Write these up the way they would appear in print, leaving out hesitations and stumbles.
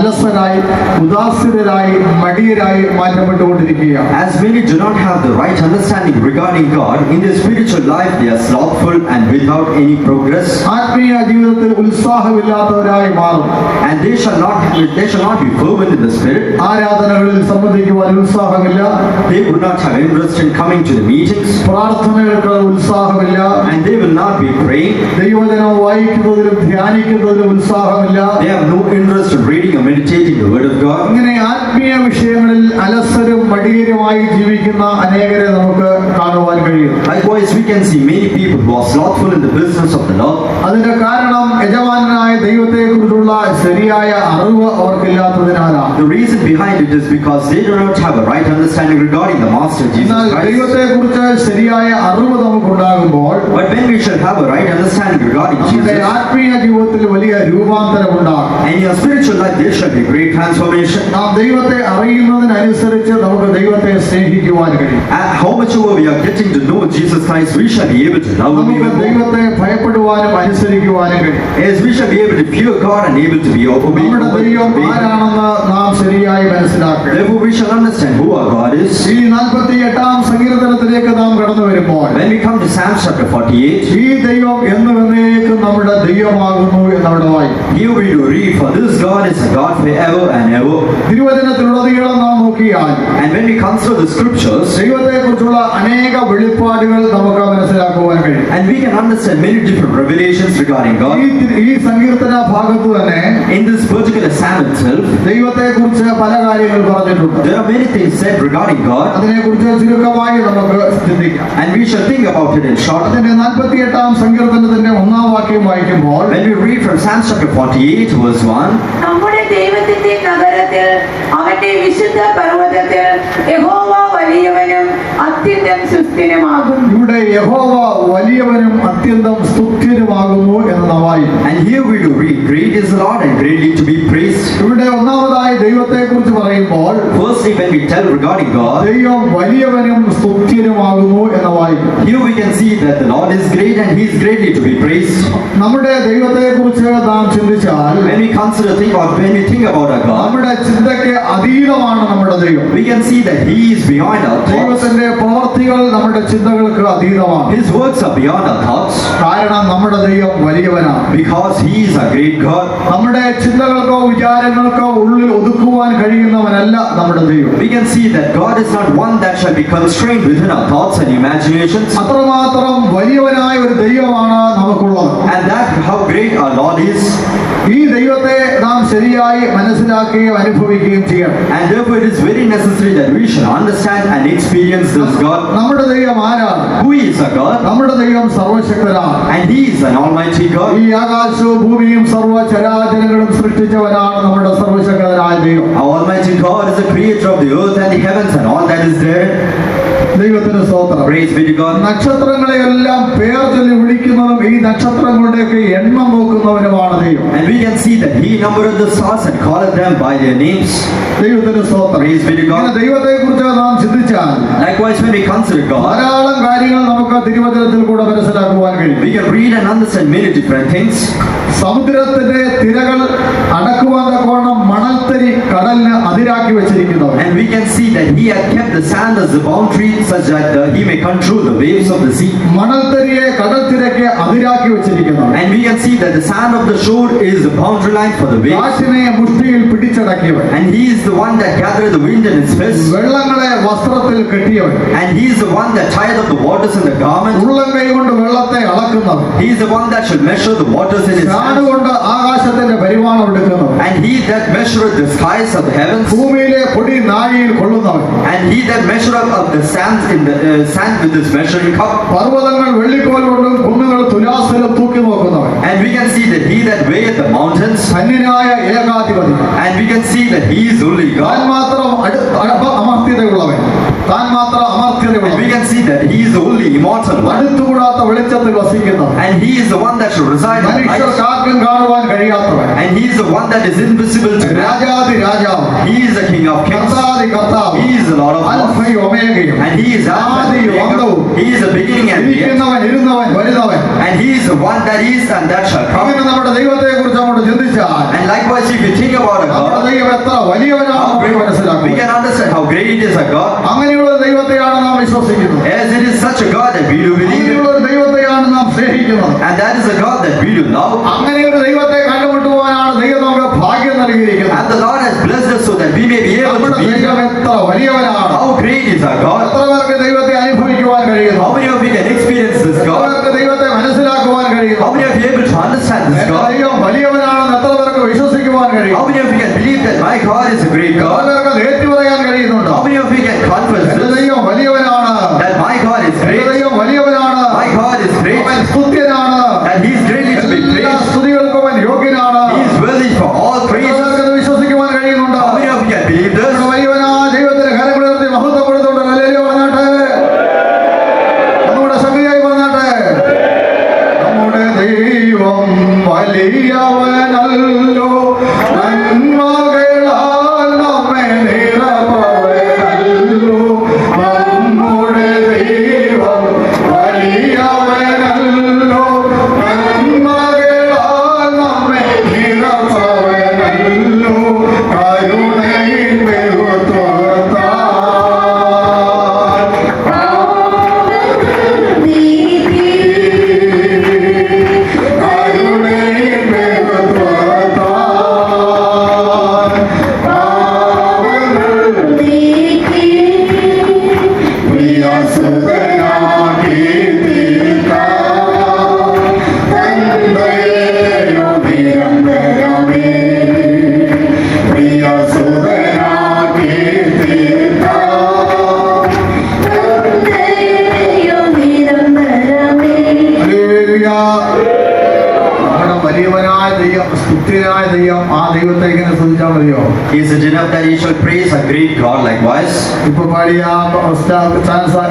അലസരായി, ഉദാസീനരായി, മടിയരായി മാറ്റപ്പെട്ടുകൊണ്ടിരിക്കുകയാണ്. As many do not have the right understanding regarding God, in their spiritual life they are slothful and without any progress. ആത്മീയ ജീവിതത്തിൽ ഉത്സാഹമില്ലാത്തവരായി മാറും. And they shall not be fervent in the spirit. ആരാധനകളിൽ സംബന്ധിക്കുവാൻ ഉത്സാഹമില്ല. They would not have interest in coming to the meetings. പ്രാർത്ഥനകൾക്ക് ഉത്സാഹമില്ല. And they will not be praying. ദൈവവചനം വായിക്കുന്നതിലും ധ്യാനിക്കുന്നതിലും ഉത്സാഹമില്ല. They have no interest in reading or meditating the word of God. ഇങ്ങനെ ആത്മീയ വിഷയങ്ങളിൽ അലസരും മടിയരുമായി ജീവിക്കുന്ന അനേകരെ നമുക്ക് കാണുവാൻ കഴിയും. Likewise, we can see many people who are slothful in the business of the Lord. അതിന്റെ കാരണം യജമാനനായ ദൈവത്തെക്കുറിച്ചുള്ള ശരിയായ അറിവ് അവർക്കില്ലാത്തതിനാലാണ്. The reason behind it is because they do not have a right understanding regarding the Master Jesus Christ. ദൈവത്തെക്കുറിച്ച് ശരിയായ അറിവ് നമുക്കുണ്ടാകുമ്പോൾ, but when we shall have a right understanding regarding നമ്മുടെ Jesus, ആത്മീയ ജീവിതത്തിൽ വലിയ രൂപാന്തരം ഉണ്ടാകും. and in your spiritual life there shall be great transformation. നാം ദൈവത്തെ അറിയുന്നതിനനുസരിച്ച് നമുക്ക് ദൈവത്തെ സ്നേഹിക്കുവാൻ കഴിയും. How much over we are getting to know Jesus Christ, we shall be able to love Him നമുക്ക് even more. ദൈവത്തെ ഭയപ്പെടുവാനും അനുസരിക്കുവാനും കഴിയും. As we shall be able to fear God and able to be obedient. നമ്മുടെ ദൈവം ആരാണെന്ന് നാം ശരിയായി മനസ്സിലാക്കുക. Therefore we shall understand who our God is. ഈ 48-ാം സങ്കീർത്തനത്തിലേക്ക് നാം കടന്നു വരുമ്പോൾ, When we come to Psalms chapter 48, ഈ ദൈവം എന്നും നമ്മുടെ ദൈവമാകുന്നു എന്നവിടെ വായിക്കും. here we do read, for this God is a God forever and ever. തിരുവചനത്തിലുടനീളം നാം നോക്കിയാൽ, And when we consider the scriptures, ദൈവത്തെക്കുറിച്ചുള്ള അനേക വെളിപ്പാടുകൾ നമുക്ക് മനസ്സിലാക്കുവാൻ കഴിയും. and we can understand many different revelations regarding God. ഈ സങ്കീർത്തന ഭാഗത്ത് തന്നെ In this particular psalm itself, ദൈവത്തെക്കുറിച്ച് പല കാര്യങ്ങൾ പറഞ്ഞിട്ടുണ്ട്. there are many things said regarding God, അതിനെക്കുറിച്ച് ചുരുക്കമായി നമുക്ക് ചിന്തിക്കാം. and we shall think about it in short. അതിന്റെ 48-ാം സങ്കീർത്തനത്തിന്റെ 1-ാം വാക്യം വായിക്കുമ്പോൾ, When we read from Psalms chapter 48 verse 1, നമ്മുടെ ദൈവത്തിന്റെ നഗരത്തിൽ, അവന്റെ വിശുദ്ധ പർവ്വതത്തിൽ യഹോവ വലിയവനും അത്യന്തം സുസ്ഥിരമാകുന്നു. ഇവിടെ യഹോവ വലിയവനും അത്യന്തം സ്തുത്യനുമാകുന്നു എന്ന് നാം വായിക്കും. and here we do read, great is the Lord and greatly to be praised. ഇവിടെ ഒന്നാമതായി ദൈവത്തെക്കുറിച്ച് പറയുമ്പോൾ, Firstly, when we tell regarding God, ദൈവം വലിയവനും സ്തുത്യനുമാകുന്നു എന്ന് വായിക്കും. here we can see that the Lord is great and He is greatly to be praised. നമ്മുടെ ദൈവത്തെക്കുറിച്ച് നാം ചിന്തിച്ചാൽ, When we think about our God, നമ്മുടെ ചിന്തയ്ക്ക് അതീതമാണ് നമ്മുടെ ദൈവം. we can see that He is beyond our thoughts. ദൈവത്തിന്റെ പ്രവർത്തികൾ നമ്മുടെ ചിന്തകൾക്ക് അതീതമാണ്. His works are beyond our thoughts, കാരണം നമ്മുടെ ദൈവം വലിയവനാണ്. because He is a great God. നമ്മുടെ ചിന്തകൾക്കോ വിചാരങ്ങൾക്കോ ഉള്ളിൽ ഒതുക്കുവാൻ കഴിയുന്നവനല്ല നമ്മുടെ ദൈവം. We can see that God is not one that shall be constrained within our thoughts and imaginations, അത്രമാത്രം വലിയവനായ ഒരു ദൈവമാണ് നമുക്കുള്ളത്. and that how great our Lord is. ഈ ദൈവത്തെ നാം ശരിയായി മനസ്സിലാക്കുകയും അനുഭവിക്കുകയും ചെയ്യണം. And therefore it is very necessary that we should understand and experience this God. നമ്മുടെ ദൈവം ആരാണ്? Who is a God? നമ്മുടെ ദൈവം സർവശക്തനാണ്. And He is an almighty God. ഈ ആകാശവും ഭൂമിയും സർവ്വചരാചരങ്ങളും സൃഷ്ടിച്ചവനാണ് നമ്മുടെ സർവശക്തനായ ദൈവം. Our almighty God is the creator of the earth and the heavens and all that is there. ദൈവത്തിന് സ്തോത്രം. Praise be to God. നക്ഷത്രങ്ങളെയെല്ലാം പേർ ചൊല്ലി വിളിക്കുന്നതും ഈ നക്ഷത്രങ്ങളുടെയൊക്കെ എണ്ണം നോക്കുന്നവനുമാണ് ദൈവം. And we can see that He numbered the stars and called them by their names. ദൈവത്തിന് സ്തോത്രം. Praise be to God. ദൈവത്തെക്കുറിച്ച് നാം ചിന്തിച്ചാൽ Likewise, when we consider God, ധാരാളം കാര്യങ്ങൾ നമുക്ക് തിരുവചനത്തിൽ കൂടെ മനസ്സിലാക്കുവാൻ കഴിയും. we can read and understand many different things. സമുദ്രത്തിന്റെ തിരകൾ അടക്കുവാൻ തക്കവണ്ണം മണൽത്തരി കടലിന് അതിരാക്കി വെച്ചിരിക്കുന്നവൻ. And we can see that He had kept the sand as the boundary, such that He may control the waves of the sea. മണൽത്തരിയെ കടൽ തിരക്ക് അതിരാക്കി വെച്ചിരിക്കുന്നവൻ. And we can see that the sand of the shore is the boundary line for the waves. കാറ്റിനെ മുഷ്ടിയിൽ പിടിച്ചടക്കിയവൻ. And He is the one that gathered the wind in His fist. വെള്ളങ്ങളെ വസ്ത്രത്തിൽ കെട്ടിയവൻ. And He is the one that tied up the waters in the garment. ഉള്ളം കൈ കൊണ്ട് വെള്ളത്തെ അളക്കുന്നവൻ. He is the one that should measure the waters in His hand. കൊണ്ട് ആകാശത്തിന്റെ പരിമാണം എടുക്കുന്നവൻ. And He that measureth the skies of the heavens. ഭൂമിയിലെ പൊടി നാഴിയിൽ കൊള്ളുന്നവൻ. And He that measureth of the sands in the sand with His measuring cup. പർവ്വതങ്ങൾ വെള്ളിക്കോൽ കൊണ്ടും കുന്നുകൾ തുലാസിലും തൂക്കി നോക്കുന്നവൻ. And we can see that He that weigheth the mountains. ധന്യനായ ഏകാധിപതി. And we can see that He is only God. താൻ മാത്രം അമർത്യതയുള്ളവൻ. താൻ മാത്രം And we അമർത്യതയുള്ളവൻ, can see that he is the only immortal one. അടുത്തുകൂടാത്ത വെളിച്ചത്തിൽ വസിക്കുന്നവൻ, And he is the one that should reside in the light. മനുഷ്യർക്കാർക്കും കാണുവാൻ കഴിയാത്തവൻ, And he is the one that is invisible to man. രാജാതി രാജാവ്, He is the King of Kings. കർത്താതി കർത്താവ്, He is the Lord of Lords. അൽഫയും ഒമേഗയും, And he is Alpha and ആദിയും Omega. അന്തവും, He is the beginning and the end. ഇരിക്കുന്നവൻ ഇരുന്നവൻ വരുന്നവൻ. And he is the one that is and that shall come. അങ്ങനെ നമ്മുടെ ദൈവത്തെ കുറിച്ച് അങ്ങോട്ട് ചിന്തിച്ചാൽ And likewise, if you think about a നമ്മുടെ God, ദൈവം എത്ര വലിയവനാണ് how നമുക്ക് great, we മനസ്സിലാക്കുക. can understand how great it is a God. അങ്ങനെയുള്ള ദൈവത്തെയാണ് നാം വിശ്വസിക്കുന്നത്, As it is such a God that we do believe in. അങ്ങനെയുള്ള ദൈവത്തെയാണ് നാം സ്നേഹിക്കുന്നത്. And that is a God that we do love. അങ്ങനെ ഒരു ദൈവത്തെ കണ്ടുമുട്ടുവാനാണ് ദൈവം നമുക്ക് ഭാഗ്യം നൽകിയിരിക്കുന്നത്. And the Lord has blessed us so that we may be able to നമ്മുടെ be. ദൈവം എത്ര വലിയവനാണ്. How great is our God? എത്ര പേർക്ക് ദൈവത്തെ അനുഭവിക്കുവാൻ കഴിയുന്നു? How many of you can experience this എത്ര God? പേർക്ക് ദൈവത്തെ മനസ്സിലാക്കുവാൻ കഴിയുന്നു? How many of you are able to understand this എന്റെ God? ദൈവം വലിയവനാണെന്ന് എത്ര പേർക്ക് വിശ്വസിക്കുവാൻ കഴിയും? How many of you can believe that my God is a great എത്ര God? പേർക്ക് അത് ഏറ്റുപറയാൻ കഴിയുന്നുണ്ടോ? How many of you can confess എന്റെ this? ദൈവം വലിയവനാണ്, That my God is എന്റെ great? ദൈവം വലിയവനാണ്, My God is great. അവൻ സ്തുത്യനാണ്, And he is greatly to be എല്ലാ praised. സ്തുതികൾക്കും അവൻ യോഗ്യനാണ്. He is worthy for all എത്ര praise. പേർക്ക് അത് വിശ്വസിക്കുവാൻ കഴിയുന്നുണ്ടോ? How many of you can believe this? നമ്മുടെ വലിയവനായ ദൈവത്തിന് കരങ്ങളുയർത്തി മഹത്വപ്പെടുത്തുകൊണ്ട് ഹല്ലേലൂയ പറഞ്ഞാട്ടെ. നമ്മുടെ ശക്തിയായി പറഞ്ഞാട്ടെ. നമ്മുടെ ദൈവം വലിയവനല്ലോ, നന്മകളാൽ നമ്മെ നിറപ്പവനല്ലോ. നമ്മുടെ ദൈവം വലിയവനല്ലോ, നന്മകളാൽ നമ്മെ നിറപ്പവനല്ലോ. കരുണയിൽ ബഹുത്വത്താൽ കരുണയിൽ ബഹുത്വത്താൽ പാവങ്ങൾ പ്രിയസുതനാക്കി തീർക്കാം. തന്മയോ നിരന്തരമേ പ്രിയസുതനാക്കി തീർക്കാം. ഹല്ലേലൂയ. നമ്മുടെ വലിയവനായ ദൈവം, സ്തുത്യനായ ദൈവം, ആ ദൈവത്തെ ഇങ്ങനെ സ്തുതിച്ചാൽ മതിയോ? Is it enough that he shall praise a great God likewise? ഇപ്പൊ പാടിയ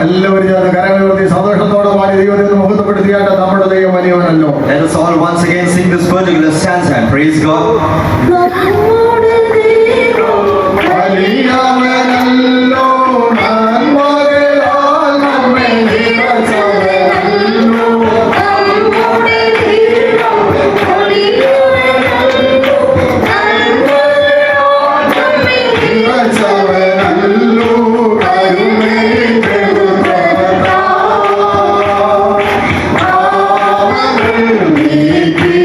എല്ലാവരും ചേർന്ന് കരങ്ങളുയർത്തി സന്തോഷത്തോടെ പാടി ദൈവത്തെ ഒന്ന് മുഖത്തപ്പെടുത്തിയാട്ട് നമ്മുടെ ദൈവം വലിയവനല്ലോ. Let us all once again sing this particular stanza and praise God. വലിയവനല്ലോ, നന്മകളാൽ നമ്മെ നിറച്ചവനല്ലോ. നിറച്ചവനല്ലോ, കരുണയിൽ ബഹുത്വത്താൽ പാവങ്ങൾ നീക്കി.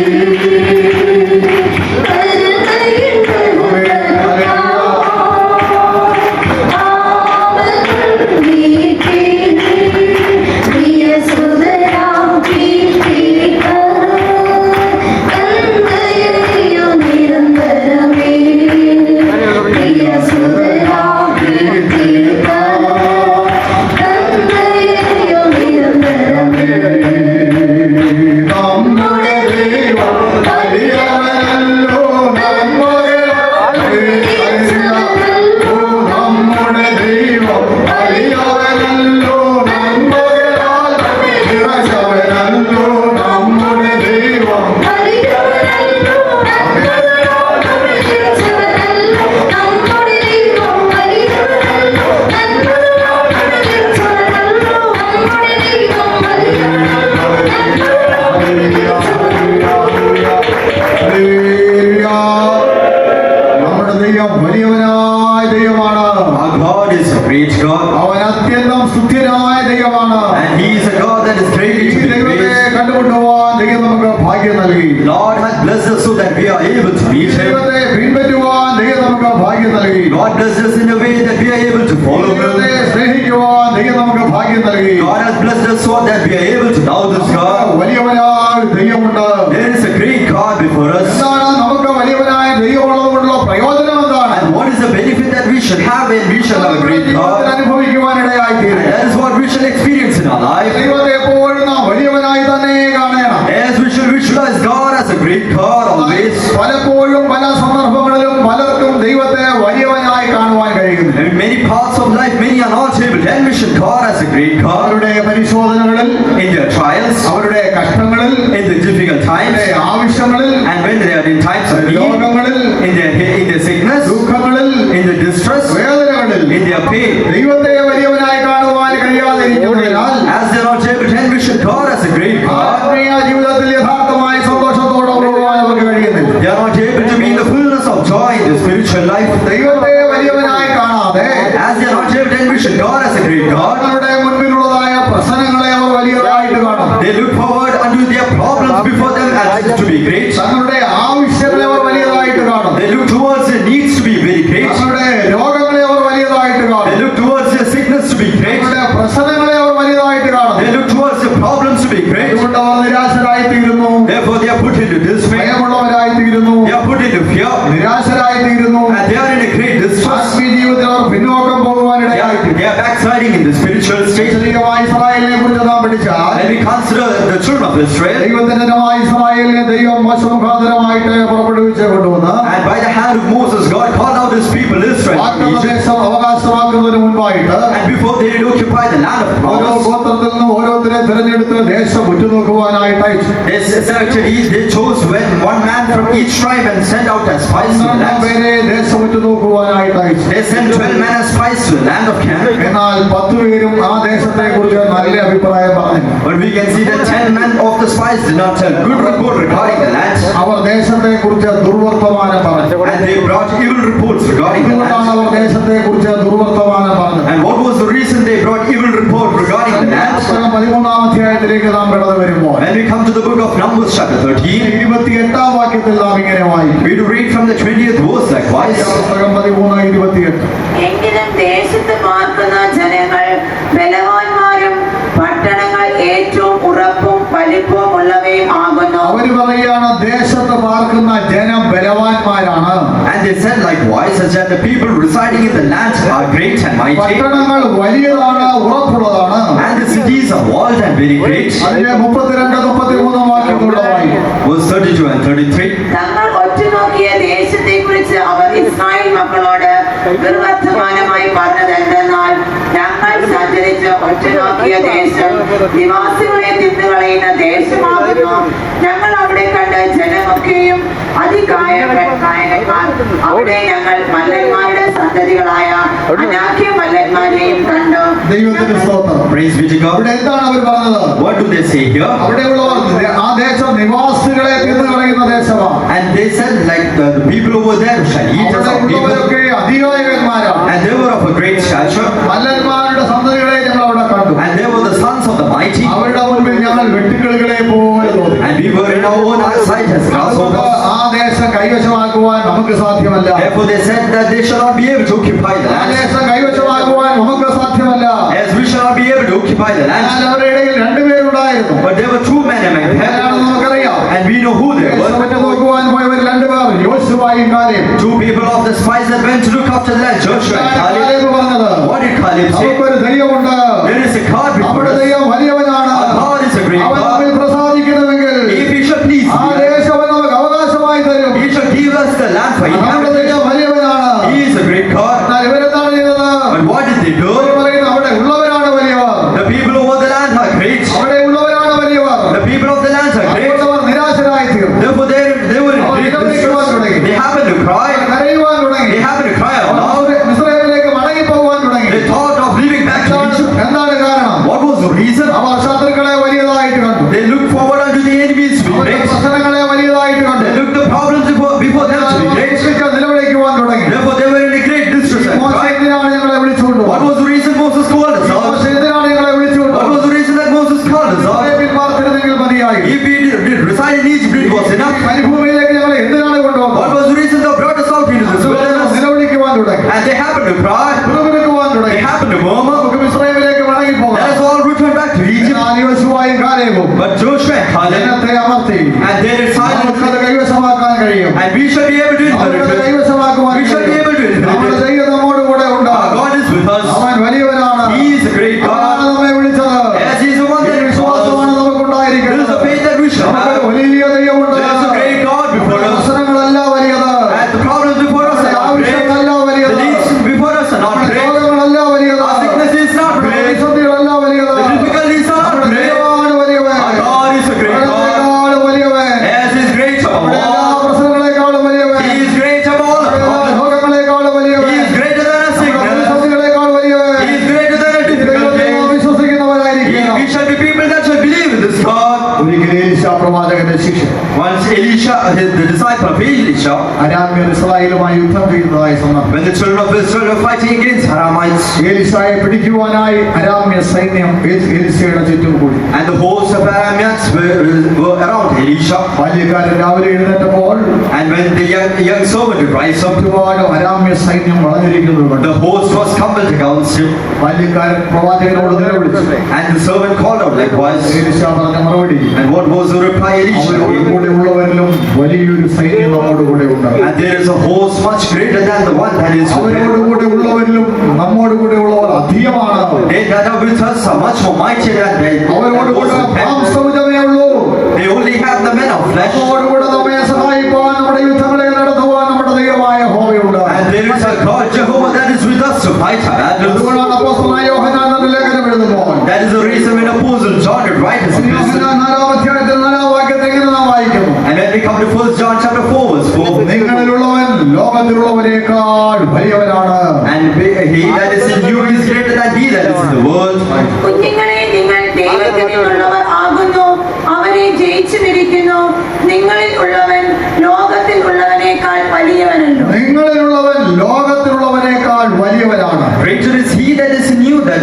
നമ്മുടെ ദൈവം വലിയവനല്ലോ, നന്മകളാൽ നമ്മുടെ ദൈവം വലിയവനല്ലോ, നന്മകളാൽ നിറച്ചവനല്ലോ. നമ്മുടെ ദൈവം ഹല്ലേലൂയ. നമ്മുടെ ദൈവം വലിയവനായ ദൈവമാണ്. Our God is a great God. അവൻ അത്യന്തം സ്തുത്യനായ ദൈവമാണ്. And he is a God that is ഈ greatly to be ദൈവത്തെ praised. കണ്ടുമുട്ടുവാൻ ദൈവം നമുക്ക് ഭാഗ്യം നൽകി. Lord has blessed us so that we are able to ഈ meet him. ദൈവത്തെ പിൻപറ്റുവാൻ ദൈവം നമുക്ക് ഭാഗ്യം നൽകി. God blessed us in a way that we are able to ഈ follow ദൈവത്തെ him. സ്നേഹിക്കുവാൻ ദൈവം നമുക്ക് ഭാഗ്യം നൽകി. God has blessed us so that we are able to love this God. വലിയവനായ ദൈവമുണ്ട്. There is a great God before us. എന്താണ് നമുക്ക് വലിയവനായ ദൈവമുള്ളത് കൊണ്ടുള്ള പ്രയോജനം എന്താണ്? And what is the benefit that we should have when we shall have a great ജീവിതത്തിൽ God? അനുഭവിക്കുവാനിടയായി And തീരും. that is what we shall experience in our life. ദൈവത്തെ എപ്പോഴും നാം വലിയവനായി തന്നെ കാണണം. As we should visualize God as a great God always. പലപ്പോഴും പല സന്ദർഭങ്ങളിലും പലർക്കും ദൈവത്തെ വലിയവനായി കാണുവാൻ കഴിയുന്നു. In many parts of life, many are not able to God as a great God അവരുടെ പരിശോധനകളിൽ, in their trials, അവരുടെ കഷ്ടങ്ങളിൽ, in the difficult times, അവരുടെ ആവശ്യങ്ങളിൽ, and when they are in times of need, രോഗങ്ങളിൽ, in their sickness, ദുഃഖങ്ങളിൽ, in the distress, വേദനകളിൽ in their pain. ദൈവത്തെ വലിയവനായി കാണുവാൻ കഴിയാതിരിക്കുന്നതിനാൽ As they are not able to envision God as a great God, ആത്മീയ ജീവിതത്തിൽ യഥാർത്ഥമായ സന്തോഷത്തോടെ പോകുവാൻ അവർക്ക് കഴിയുന്നില്ല. they are not able to be in the fullness of joy in the spiritual life. ദൈവത്തെ വലിയവനായി കാണാതെ As they are not able to envision God as a great God, തങ്ങളുടെ മുൻപിലുള്ളതായ പ്രശ്നങ്ങളെ അവർ വലിയതായിട്ട് കാണും. they look forward unto their problems before them as to be great. തങ്ങളുടെ ആവശ്യങ്ങളെ അവർ വലിയതായിട്ട് കാണും. They look towards their needs to be very great. തങ്ങളുടെ രോഗങ്ങളെ അവർ വലിയതായിട്ട് They കാണും. look towards their sickness to be great. തങ്ങളുടെ പ്രശ്നങ്ങളെ അവർ വലിയതായിട്ട് കാണും. They look towards their problems to be great. അതുകൊണ്ട് അവർ നിരാശരായി തീരുന്നു, Therefore they are put into despair. ഭയമുള്ളവരായി തീരുന്നു, They are put into fear. നിരാശരായി തീരുന്നു. And they are in a great distress. ആത്മീയ ജീവിതത്തിൽ അവർ പിന്നോക്കം They പോകുവാനിടയായി are, they are backsliding in the spiritual state. ദൈവമായ ഇസ്രായേലിനെ കുറിച്ച് നാം പഠിച്ചാൽ When we consider the children of Israel, ദൈവത്തിന്റെ ജനമായ ഇസ്രായേലിനെ ദൈവം മോശമുഖാന്തരമായിട്ട് പുറപ്പെടുവിച്ച് കൊണ്ടുവന്ന് and by the hand of Moses, God called out his people Israel from Egypt. വാഗ്ദത്തദേശം അവകാശമാക്കുന്നതിന് മുൻപായിട്ട് And before they did occupy the land of ഓരോ promise, ഗോത്രത്തിൽ നിന്നും ഓരോരുത്തരെ തിരഞ്ഞെടുത്ത് ദേശം ഉറ്റുനോക്കുവാനായിട്ട് അയച്ചു. they chose one man from each tribe and sent out as spies to the 12 land. പേരെ ദേശം ഉറ്റുനോക്കുവാനായിട്ട് അയച്ചു. They sent 12 men as spies to the land of Canaan. എന്നാൽ 10 പേരും ആ ദേശത്തെ കുറിച്ച് നല്ല അഭിപ്രായം പറഞ്ഞു. But we can see that 10 men of the spies did not tell good report regarding the land. അവർ ദേശത്തെ കുറിച്ച് ദുർവർത്തമാനം പറഞ്ഞു. And they brought evil reports regarding the എന്തുകൊണ്ടാണ് land. അവർ ദേശത്തെ കുറിച്ച് ദുർവർത്തമാനം പറഞ്ഞത്? And what was the reason they brought evil report regarding the land? പുസ്തകം 13-ാം അധ്യായത്തിലേക്ക് നാം കടന്നു വരുമ്പോൾ When we come to the book of Numbers chapter 13, 28-ാം വാക്യത്തിൽ നാം ഇങ്ങനെ വായിക്കും. we do read from the 20th verse likewise. പുസ്തകം 13:28. എങ്കിലും ദേശത്ത് പാർക്കുന്ന ജനങ്ങൾ ബലവാന്മാരും പട്ടണങ്ങൾ ഏറ്റവും ഉറപ്പും വലിപ്പവും ഉള്ളവയും ആകുന്നു. അവര് പറയുകയാണ്, ദേശത്ത് പാർക്കുന്ന ജനം ബലവാന്മാരാണ്, And they said likewise, as that the people residing in the land are great and mighty, പട്ടണങ്ങൾ വലിയതാണ്, ഉറപ്പുള്ളതാണ്. and the cities are walled and very great. അതിലെ 32-33 വാക്യങ്ങളുടെ വായിക്കും. Verse 32 and 33. തങ്ങൾ ഒറ്റുനോക്കിയ ദേശത്തെ കുറിച്ച് അവർ ഇസ്രായേൽ മക്കളോട് ദുർവർത്തമാനമായി പറഞ്ഞത് എന്തെന്നാൽ, ഞങ്ങൾ സഞ്ചരിച്ച് ഒറ്റുനോക്കിയ ദേശം നിവാസികളെ തിന്നുകളയുന്ന ദേശമാകുന്നു. ഞങ്ങൾ അവിടെ കണ്ട ജനമൊക്കെയും അതികായകന്മാർ. അവിടെ ഞങ്ങൾ മല്ലന്മാരുടെ സന്തതികളായ അനാഖ്യ മല്ലന്മാരെയും കണ്ടു. ദൈവത്തിന്റെ സ്തോത്രം. Praise be to God. അവിടെ എന്താണ് അവർ പറഞ്ഞത്? What do they say here? അവിടെയുള്ളവർ ആ ദേശം നിവാസികളെ തിന്നു കളയുന്ന ദേശമാണ്. And they said like the people over there shall eat us അവിടെ of people. ഉള്ളവരൊക്കെ അധികായകന്മാരാണ്. And they were of a great stature. മല്ലന്മാരുടെ സന്തതികളെ ഞങ്ങൾ അവിടെ കണ്ടു. And they were the sons of the mighty. അവരുടെ മുൻപിൽ ഞങ്ങൾ വെട്ടുക്കിളികളെ പോലെ തോന്നി. And we were in our own eyesight as grasshoppers. ആ ദേശം കൈവശമാക്കുവാൻ നമുക്ക് സാധ്യമല്ല. Therefore they said that they shall not be able to occupy the ആ land. ദേശം കൈവശമാക്കുവാൻ നമുക്ക് സാധ്യമല്ല. As we shall not be able to occupy the land. എന്നാൽ അവരുടെ ഇടയിൽ 2 പേരുണ്ടായിരുന്നു. But there were 2 men among them. ആരാണെന്ന് നമുക്കറിയാം. And we know who they ദേശം were. വിട്ടു നോക്കുവാൻ പോയവർ 2 പേർ, യോശുവയും കാലേബും. 2 people of the spies that went to look after the land, Joshua and Caleb. Caleb പറഞ്ഞത്, What did Caleb say? നമുക്കൊരു ദൈവമുണ്ട്, There is a God before നമ്മുടെ us. ദൈവം വലിയവനാണ്, Our God is a great അവൻ നമ്മിൽ God. പ്രസാദിക്കണമെങ്കിൽ If he shall please ആ me, ദേശം അവൻ നമുക്ക് അവകാശമായി തരും. he shall give us the land for നമ്മുടെ inheritance. ദൈവം വലിയവനാണ്. He is a great God. എന്നാൽ ഇവരെന്താണ് ചെയ്തത്? But what did they do? അവർ പറയുന്നു, അവിടെ ഉള്ളവരാണ് വലിയവർ, The people over the land are great. അവിടെ ഉള്ളവരാണ് വലിയവർ. The people of the land are great. അതുകൊണ്ട് അവർ നിരാശരായി തീർന്നു. Therefore they were in great distress. They happened to cry. കരയുവാൻ തുടങ്ങി. They happened to cry out loud. മിസ്രയീമിലേക്ക് മടങ്ങിപ്പോകുവാൻ തുടങ്ങി. They thought of leaving back to Egypt. എന്താണ് കാരണം? What was the reason? അവർ ശത്രുക്കളെ വലിയതായിട്ട് കണ്ടു. They looked forward unto the enemies to be അവരുടെ great. പ്രശ്നങ്ങളെ വലിയതായിട്ട് കണ്ടു. They looked the problems before them to be great. മോശയ്ക്ക് നിലവിളിക്കുവാൻ തുടങ്ങി. Therefore they were in a great distress and മോശ cried. എന്തിനാണ് ഞങ്ങളെ വിളിച്ചുകൊണ്ട് What was the reason Moses called us out? മോശ എന്തിനാണ് ഞങ്ങളെ വിളിച്ചുകൊണ്ട് What was the reason that Moses called us out? ഇസ്രായേലിൽ പാർത്തിരുന്നെങ്കിൽ മതിയായി. If we did reside in Egypt, it was enough. മരുഭൂമിയിലേക്ക് ഞങ്ങളെ എന്തിനാണ് കൊണ്ടുവന്നത്? What was the reason that brought us out into this wilderness? നിലവിളിക്കുവാൻ തുടങ്ങി. And they happened to cry. പിറുപിറുക്കുവാൻ തുടങ്ങി. They happened to murmur. നമുക്ക് മിസ്രയീമിലേക്ക് മടങ്ങിപ്പോകാം. Let us all return back to Egypt. എന്നാൽ യോശുവയും കാലേബും But Joshua and Caleb, ജനത്തെ അമർത്തി. and they decided, നമുക്കത് കൈവശമാക്കാൻ കഴിയും. and we shall be able to നമുക്കത് inherit it. കൈവശമാക്കുവാൻ We shall be കഴിയും. able to നമ്മുടെ inherit it. ദൈവം നമ്മോട് കൂടെ ഉണ്ട്. Our God is with us. അവൻ വലിയവനാണ്. He is a great അവനാണ് God. നമ്മെ വിളിച്ചത്. Yes, He is the one ഈ that calls വിശ്വാസമാണ് us. There is നമുക്കുണ്ടായിരിക്കുന്നത്. a faith that we shall നമുക്കൊരു have. വലിയ ദൈവമുണ്ട്. There is a great God before us. പ്രശ്നങ്ങളല്ല വലിയത്. And the problems before us are not great. ആവശ്യങ്ങളല്ല The വലിയത്. needs before us are not great. രോഗങ്ങളല്ല വലിയത്. Our sickness is not great. പ്രതിസന്ധികളല്ല Once Elisha, the disciple of Elisha, അരാമ്യർ ഇസ്രായേലുമായി യുദ്ധം ചെയ്യുന്നതായി സന്ദർഭം. when the children of Israel were fighting against Aramites, എലീശായെ പിടിക്കുവാനായി അരാമ്യ സൈന്യം എലീശയുടെ ചുറ്റും കൂടി. and the host of Aramites were around Elisha, ബാല്യക്കാരൻ രാവിലെ എഴുന്നേറ്റപ്പോൾ and when the young servant would rise up, ഒരുപാട് അരാമ്യ സൈന്യം വളഞ്ഞിരിക്കുന്നത് കണ്ടു. the host was compelled against him, ബാല്യക്കാരൻ പ്രവാചകനോട് നിലവിളിച്ചു. and the servant called out likewise. എലീശ പറഞ്ഞ മറുപടി, And what was the reply Elisha അവരോട് gave? കൂടെ ഉള്ളവരിലും വലിയൊരു സൈന്യം നമ്മോട് കൂടെ ഉണ്ട്. And there is a host much greater than the one that is with അവരോട് him. കൂടെ ഉള്ളവരിലും നമ്മോട് കൂടെ ഉള്ളവർ അധികമാണ്. They that are with us are much more mighty than they അവരോട് that was കൂടെ with them. മാംസഭുജമേ ഉള്ളൂ. They only have the men of flesh. നമ്മോട് കൂടെ നമ്മെ സഹായിപ്പാൻ, നമ്മുടെ യുദ്ധങ്ങളെ നടത്തുവാൻ നമ്മുടെ ദൈവമായ യഹോവയുണ്ട്. And there is a God, Jehovah, that is with us to fight our battles. അതുകൊണ്ടാണ് അപ്പോസ്തലനായ യോഹന്നാൻ തന്റെ ലേഖനം എഴുതുമ്പോൾ That is the reason when Apostle John would write his epistle. യോഹന്നാൻ 4-ാം അധ്യായത്തിൽ 4-ാം വാക്യത്തിൽ ഇങ്ങനെ നാം വായിക്കുന്നു, And when we come to 1 John chapter 4 verse 4, നിങ്ങളിലുള്ളവൻ ലോകത്തിലുള്ളവരേക്കാൾ വലിയവനാണ്. and he that is in you is greater than he that is in the world. കുഞ്ഞുങ്ങളെ, നിങ്ങൾ ദൈവത്തിൽ നിന്നുള്ളവർ ആകുന്നു, അവരെ ജയിച്ചുമിരിക്കുന്നു. നിങ്ങളിൽ ഉള്ളവൻ ലോകത്തിൽ ഉള്ളവനേക്കാൾ വലിയവനല്ലോ. നിങ്ങളിലുള്ളവൻ ലോകത്തിലുള്ളവനേക്കാൾ വലിയവനാണ്. Greater is he that is in you than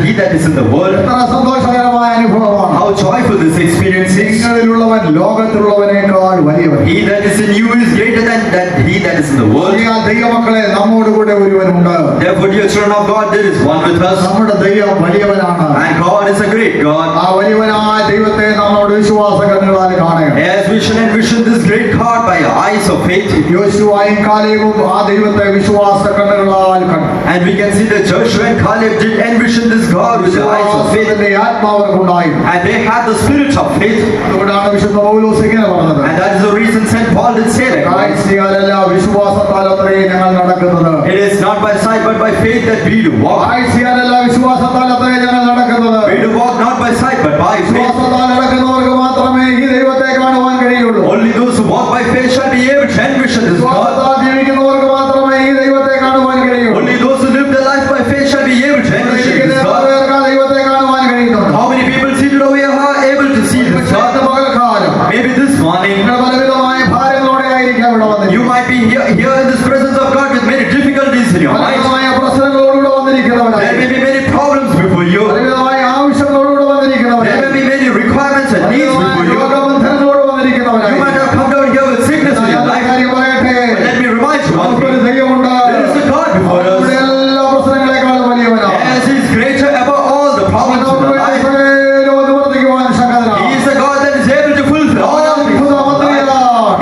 he that is in the world. എത്ര സന്തോഷകരമായ അനുഭവമാണ്. How joyful this experience is. നിങ്ങളിലുള്ളവൻ ലോകത്തിലുള്ളവനേക്കാൾ വലിയവൻ. He that is in you is greater than he that is in the world. ആകയാൽ ദൈവമക്കളെ, നമ്മോട് കൂടെ ഒരുവനുണ്ട്. Therefore, dear children of God, there is one with us. നമ്മുടെ ദൈവം വലിയവനാണ്. And God is a great God. ആ വലിയവനായ ദൈവത്തെ നമ്മളോട് വിശ്വാസ കണ്ണുകളാൽ കാണുക. As we should envision this great God by our eyes of faith. യോശുവയും കാലേബും ആ ദൈവത്തെ വിശ്വാസ കണ്ണുകളാൽ കണ്ടു. And we can see that Joshua and Caleb did envision this God with the eyes of faith. വിശ്വാസത്തിന്റെ ആത്മാവർക്കുണ്ടായിരുന്നു. And they had the spirit of faith. അതുകൊണ്ടാണ് വിശുദ്ധ പൗലോസ് ഇങ്ങനെ പറഞ്ഞത്, And that is the reason St. Paul did say that. കാഴ്ചയാലല്ല വിശ്വാസത്താൽ അത്രേ ഞങ്ങൾ നടക്കുന്നത്. It is not by sight but by faith that we do walk. കാഴ്ചയാലല്ല വിശ്വാസത്താൽ അത്രേ ഞങ്ങൾ നടക്കുന്നത്. We do walk not by sight but by faith. വിശ്വാസത്താൽ നടക്കുന്നവർക്ക് മാത്രമേ ഈ ദൈവത്തെ കാണുവാൻ കഴിയുള്ളൂ. Only those who walk by faith shall be able to envision this God. വിശ്വാസത്താൽ ജീവിക്കുന്നവർക്ക് മാത്രമേ ഈ ദൈവത്തെ കാണുവാൻ കഴിയുള്ളൂ. Only those who live their life by faith shall be able to envision this God. ദൈവത്തെ കാണുവാൻ കഴിയുന്നുണ്ട്. How many people seated over here are able to see this God? പകൽക്കാലം Maybe this morning നിങ്ങൾ പലവിധമായ ഭാരങ്ങളോടെ ആയിരിക്കാം ഇവിടെ വന്നിരിക്കുന്നത്. you might be here in this presence of God with many difficulties in your life. പലവിധമായ പ്രശ്നങ്ങളോടുകൂടെ വന്നിരിക്കുന്നവരായി, There may be many problems before you. പലവിധമായ ആവശ്യങ്ങളോടുകൂടെ There വന്നിരിക്കുന്നവരായി, may be many requirements and needs before you. രോഗബന്ധനങ്ങളോട് You വന്നിരിക്കുന്നവരായി. might have come down here with sickness in your ഞാൻ life. കാര്യം പറയട്ടെ, But let me remind you one നമുക്കൊരു thing. ദൈവമുണ്ട്. There is a God before നമ്മുടെ us. എല്ലാ പ്രശ്നങ്ങളെക്കാളും വലിയവനാണ്. As He is greater above all the problems in നമുക്ക് our life. സകലവും നിവർത്തിക്കുവാൻ He ശക്തനാണ്. is a God that is able to fulfill all our needs in our life.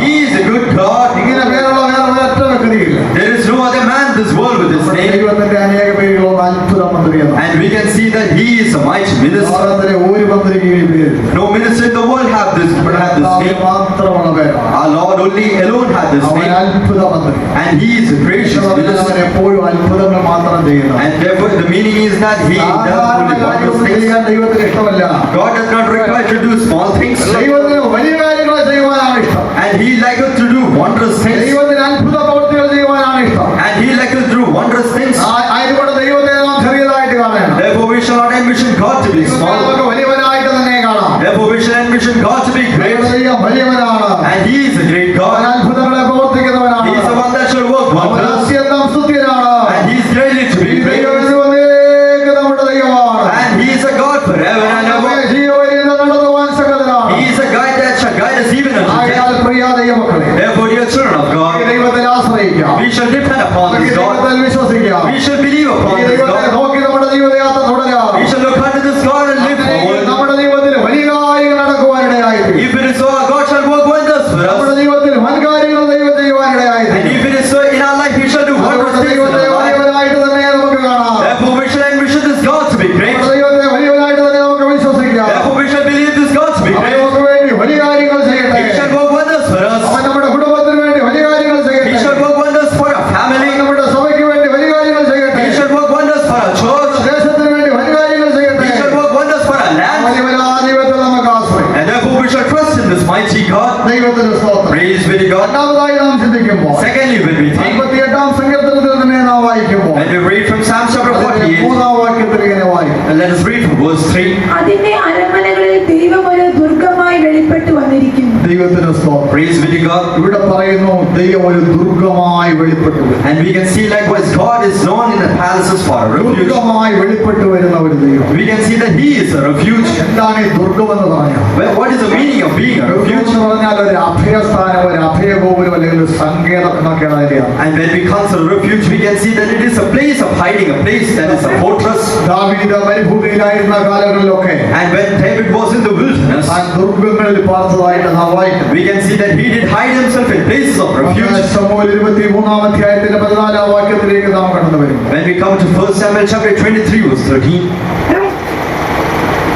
He is a good God. ഇങ്ങനെ പേരുള്ള വേറെ ഒരൊറ്റ വ്യക്തിയില്ല. There is no other man in this world with this name. ദൈവത്തിന്റെ അനേക പേരുകളുള്ള അത്ഭുത മന്ത്രിയാണ്. And we can see that He is a mighty minister. ഭാരതത്തിലെ ഒരു മന്ത്രിക്ക് ഈ പേര് No minister in the world have this name. മാത്രമുള്ള പേരാണ്. Our Lord only alone had this അവൻ name. അത്ഭുത മന്ത്രി. And He is a gracious അവൻ minister. എപ്പോഴും അത്ഭുതങ്ങൾ മാത്രം ചെയ്യുന്നു. And therefore the meaning is that He does സാധാരണ only wondrous കാര്യമൊന്നും things. ചെയ്യാൻ ദൈവത്തിന് ഇഷ്ടമല്ല. God does not require to do small things. ദൈവത്തിന് വലിയ കാര്യങ്ങൾ ചെയ്യുവാനാണ് ഇഷ്ടം. And He likes us to do wondrous things. ദൈവത്തിന് അത്ഭുത പ്രവൃത്തികൾ ചെയ്യുവാനാണ് ഇഷ്ടം. And He likes us to do wondrous things. ആയതുകൊണ്ട് ദൈവത്തെ നാം ചെറിയതായിട്ട് കാണണം. Therefore we shall not envision God to be small. നമുക്ക് വലിയവനായിട്ട് തന്നെ കാണാം. Therefore we shall envision God to be great. ദൈവം വലിയവനാണ്. And He is a great അവൻ God. അത്ഭുതങ്ങളെ പ്രവർത്തിക്കുന്നവനാണ്. He is the one that shall work അവൻ wonders. അത്യന്തം സ്തുത്യനാണ്. And He is greatly to ഈ be ദൈവം praised. ഇതുവരേക്കും നമ്മുടെ ദൈവമാണ്. And He is a God forever and നമ്മെ ever. ജീവനിൽ നടത്തുവാൻ ശക്തനാണ്. He is a guide that shall guide us even unto ആകയാൽ death. പ്രിയ ദൈവമക്കളെ, Therefore, dear children of ഈ God, ദൈവത്തിൽ ആശ്രയിക്കാം. we shall depend upon ഈ this God. ദൈവത്തിൽ വിശ്വസിക്കാം. We shall believe ഈ upon this ദൈവത്തെ God. നോക്കി നമ്മുടെ ജീവിതയാത്ര തുടരാം. We shall look unto this God and live forward. നമ്മുടെ ജീവിതത്തിൽ വലിയ കാര്യങ്ങൾ നടക്കുവാനിടയായിരിക്കും. If it is so, our God shall work wonders for നമ്മുടെ us. ജീവിതത്തിൽ വൻകാര്യങ്ങൾ ദൈവം And ചെയ്യുവാനിടയായിരിക്കും. if it is so in our life, He shall do wondrous അതുകൊണ്ട് things in ദൈവത്തെ our life. വലിയവനായിട്ട് തന്നെ നമുക്ക് കാണാം. Therefore, we shall envision this God to be great. നമ്മുടെ ദൈവത്തെ വലിയവനായിട്ട് തന്നെ നമുക്ക് വിശ്വസിക്കാം. Therefore, we shall believe this God to be അവൻ great. നമുക്ക് വേണ്ടി വലിയ കാര്യങ്ങൾ ചെയ്യട്ടെ. He shall work wonders for us. അവൻ നമ്മുടെ കുടുംബത്തിന് വേണ്ടി വലിയ കാര്യങ്ങൾ He ചെയ്യട്ടെ. shall work wonders for our family. അവൻ നമ്മുടെ സഭയ്ക്ക് വേണ്ടി വലിയ കാര്യങ്ങൾ ചെയ്യട്ടെ. He shall work wonders for our church. ദേശത്തിന് വേണ്ടി വലിയ കാര്യങ്ങൾ ചെയ്യട്ടെ. He shall work wonders for our land. വലിയവനാ ദൈവത്തിൽ നമുക്ക് ആശ്രയിക്കാം. And therefore, we shall trust in this mighty God. ദൈവത്തിന് സ്തോത്രം. Praise be to God. രണ്ടാമതായി നാം ചിന്തിക്കുമ്പോൾ Secondly, when we think, 58-ാം സങ്കീർത്തനത്തിൽ തന്നെ നാം വായിക്കുമ്പോൾ when we read from Psalm chapter 48, മൂന്നാം വാക്യത്തിൽ ഇങ്ങനെ വായിക്കും. and let us read from verse 3. അതിന്റെ അരമനകളിൽ ദൈവം ഒരു ദുർഗമായി വെളിപ്പെട്ടു വന്നിരിക്കുന്നു. ദൈവത്തിന് സ്തോത്രം. Praise be to God. ഇവിടെ പറയുന്നു ദൈവം ഒരു ദുർഗമായി വെളിപ്പെട്ടു വരും. And we can see likewise God is known in the palaces for a refuge. ദുർഗമായി വെളിപ്പെട്ടു വരുന്ന ഒരു ദൈവം. We can see that He is a refuge. എന്താണ് ഈ ദുർഗം എന്ന് പറഞ്ഞാൽ? Well, what is the meaning of being a ദുർഗം refuge? എന്ന് പറഞ്ഞാൽ ഒരു അഭയസ്ഥാനം, ഒരു അഭയഗോപുരം അല്ലെങ്കിൽ ഒരു സങ്കേതം എന്നൊക്കെയാണ് അതിന്റെ അർത്ഥം. And when we consider refuge, we can see that it is a place of hiding, a place that is a fortress. ദാവീദ് മരുഭൂമിയിലായിരുന്ന കാലങ്ങളിലൊക്കെ And when David was in the wilderness, ആ ദുർഗങ്ങളിൽ പാർത്തതായിട്ട് നാം വായിക്കുന്നു. we can see that he did hide himself in places of refuge. ശമൂവേൽ 23-ാം അധ്യായത്തിന്റെ 14-ാം വാക്യത്തിലേക്ക് നാം കടന്നു വരും. When we come to 1 Samuel chapter 23 verse 13,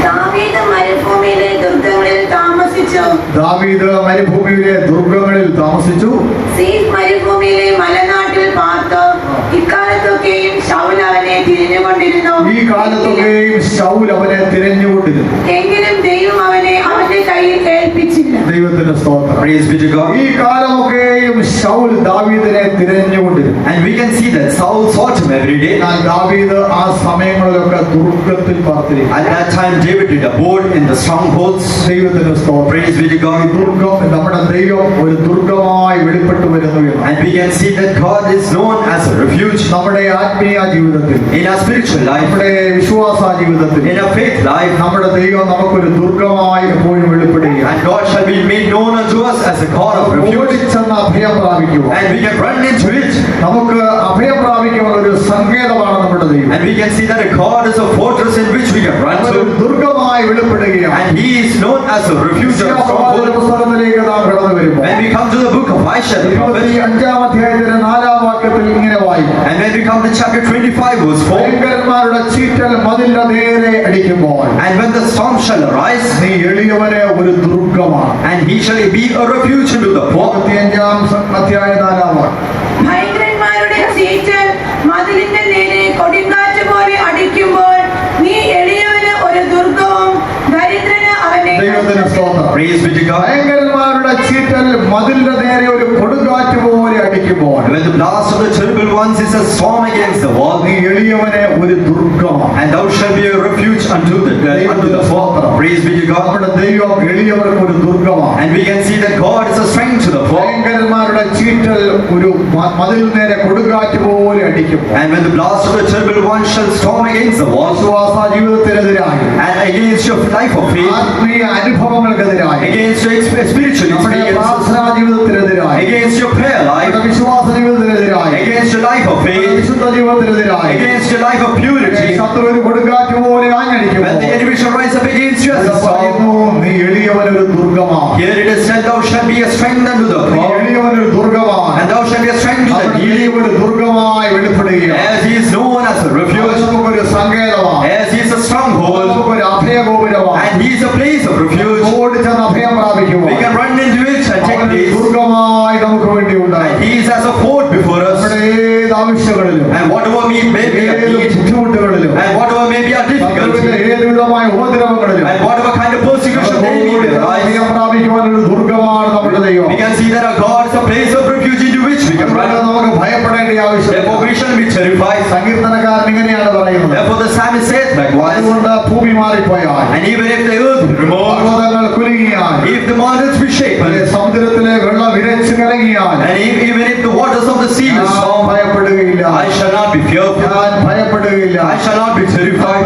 ദാവീദ് മരുഭൂമിയിലെ ദുർഗങ്ങളിൽ താമസിച്ചു. ദാവീദ് മരുഭൂമിയിലെ ദുർഗങ്ങളിൽ താമസിച്ചു. സീഫ് മരുഭൂമിയിലെ മലനാട്ടിൽ പാർത്തു. ഇക്കാലത്തൊക്കെയും ശൗൽ അവനെ തിരിഞ്ഞുകൊണ്ടിരുന്നു. ഈ കാലത്തൊക്കെയും ശൗൽ അവനെ തിരഞ്ഞുകൊണ്ടിരുന്നു. എങ്കിലും ദൈവം അവനെ അവന്റെ കയ്യിൽ ഏൽപ്പിച്ചില്ല. ദൈവത്തിന്റെ സ്തോത്രം. praise be to God. ഈ കാലമൊക്കെയും ശൗൽ ദാവീദിനെ തിരഞ്ഞുകൊണ്ടിരുന്നു. And we can see that Saul sought him every day. എന്നാൽ ദാവീദ് ആ സമയങ്ങളിലൊക്കെ ദുർഗത്തിൽ പാർത്തിരിക്കുന്നു. At that time David did abode in the strongholds. ദൈവത്തിന്റെ സ്തോത്രം. Praise be to ഈ God. ദുർഗം നമ്മുടെ ദൈവം ഒരു ദുർഗമായി വെളിപ്പെട്ടു വരുന്നു എന്ന്. And we can see that God is known as a refuge നമ്മുടെ ആത്മീയ ജീവിതത്തിൽ, in our spiritual life, നമ്മുടെ വിശ്വാസ ജീവിതത്തിൽ in our faith life. നമ്മുടെ ദൈവം നമുക്കൊരു ദുർഗമായി എപ്പോഴും വെളിപ്പെടുകയാണ്. And God shall be made known unto us as a God of refuge. ഓടിച്ചെന്ന് അഭയം പ്രാപിക്കുക. And we can run into it. നമുക്ക് അഭയം പ്രാപിക്കാനുള്ള ഒരു സങ്കേതമാണ് നമ്മുടെ ദൈവം. And we can see that a God is a fortress in which we can run ഒരു to. ദുർഗമായി വെളിപ്പെടുകയാണ്. And He is known as a refuge of യശയ്യാ stronghold. പുസ്തകത്തിലേക്ക് നാം കടന്നു വരുമ്പോൾ When we come to the book of Isaiah the prophet, 25-ാം അധ്യായത്തിന്റെ 4-ാം വാക്യത്തിൽ ഇങ്ങനെ വായിക്കും. and when we come to chapter 25 verse 4, ഭയങ്കരന്മാരുടെ ചീറ്റൽ മതിലിന്റെ നേരെ അടിക്കുമ്പോൾ and when the storm shall arise, നീ എളിയവനെ ഒരു ദുർഗമാണ്. and he shall be a refuge unto the poor. 25-ാം അധ്യായം 4-ാം വാക്യം. ഭയങ്കരന്മാരുടെ ചീറ്റൽ മതിലിന്റെ നേരെ കൊടുങ്കാറ്റ് പോലെ അടിക്കുമ്പോൾ നീ എളിയവന് ഒരു ദുർഗവും ദരിദ്രന് അവനെ ദൈവത്തിന് സ്തോത്രം. Praise be to God. ഭയങ്കരന്മാരുടെ ചീറ്റൽ മതിലിന്റെ നേരെ ഒരു കൊടുങ്കാറ്റ് പോലെ അടിക്കുമ്പോൾ When the blast of the terrible ones is a storm against the wall, നീ എളിയവനെ ഒരു ദുർഗമാണ്. and thou shalt be a refuge unto the poor. Praise be to God. നമ്മുടെ ദൈവം എളിയവർക്ക് ഒരു ദുർഗമാണ്. And we can see that God is a strength to the poor. ഭയങ്കരന്മാരുടെ ചീറ്റൽ ഒരു മതിൽ നേരെ കൊടുങ്കാറ്റ് പോലെ അടിക്കുമ്പോൾ And when the blast of the terrible one shall storm against the wall, വിശ്വാസ ജീവിതത്തിനെതിരായി, and against your life of faith, ആത്മീയ അനുഭവങ്ങൾക്കെതിരായി, against your spiritual നമ്മുടെ experience, പ്രാർത്ഥനാ ജീവിതത്തിനെതിരായി, against your prayer life, നമ്മുടെ വിശ്വാസ ജീവിതത്തിനെതിരായി, against your life of നമ്മുടെ faith, വിശുദ്ധ ജീവിതത്തിനെതിരായി against your life of purity, ശത്രു ഒരു കൊടുങ്കാറ്റ് പോലെ when ആഞ്ഞടിക്കുമ്പോൾ the enemy shall rise up against you as a storm, പറയുന്നു, നീ എളിയവനൊരു ദുർഗമാണ്. here it is said, thou shalt be a strength unto the നീ poor, എളിയവനൊരു ദുർഗമാണ്. and thou shalt be a strength to the നമ്മുടെ needy, ദൈവം ഒരു ദുർഗമായി വെളിപ്പെടുകയാണ്. as he is known as a refuge, നമുക്കൊരു സങ്കേതമാണ്, as he is a stronghold, നമുക്കൊരു അഭയഗോപുരമാണ്. and he is a place of refuge. ഓടിച്ചെന്ന് അഭയം പ്രാപിക്കുവാൻ We can run into it and take അവൻ place, ദുർഗമായി നമുക്ക് വേണ്ടി ഉണ്ടായി. and he is as a fort before us. നമ്മുടെ ഏത് ആവശ്യങ്ങളിലും, And whatever may be our ഏത് need, ബുദ്ധിമുട്ടുകളിലും, and whatever may be our difficulty, ഏത് വിധമായ ഉപദ്രവങ്ങളിലും and whatever kind of persecution they may arise, അഭയം പ്രാപിക്കുവാനൊരു ദുർഗമാണ് നമ്മുടെ ദൈവം. we can see that our God is a place of refuge into which we can അതുകൊണ്ട് run. നമുക്ക് ഭയപ്പെടേണ്ട ആവശ്യം. Therefore we shall be terrified. സങ്കീർത്തനക്കാരൻ ഇങ്ങനെയാണ് പറയുന്നത്, Therefore the psalmist saith likewise, അതുകൊണ്ട് ഭൂമി മാറിപ്പോയാൽ, and even if the earth be removed, പർവ്വതങ്ങൾ കുലുങ്ങിയാൽ, if the mountains be shaken, സമുദ്രത്തിലെ വെള്ളം വിരച്ചു കലങ്ങിയാൽ, and even if the waters of the sea be ഞാൻ stormed, ഭയപ്പെടുകയില്ല, I shall not be fearful, ഞാൻ ഭയപ്പെടുകയില്ല. I shall not be terrified.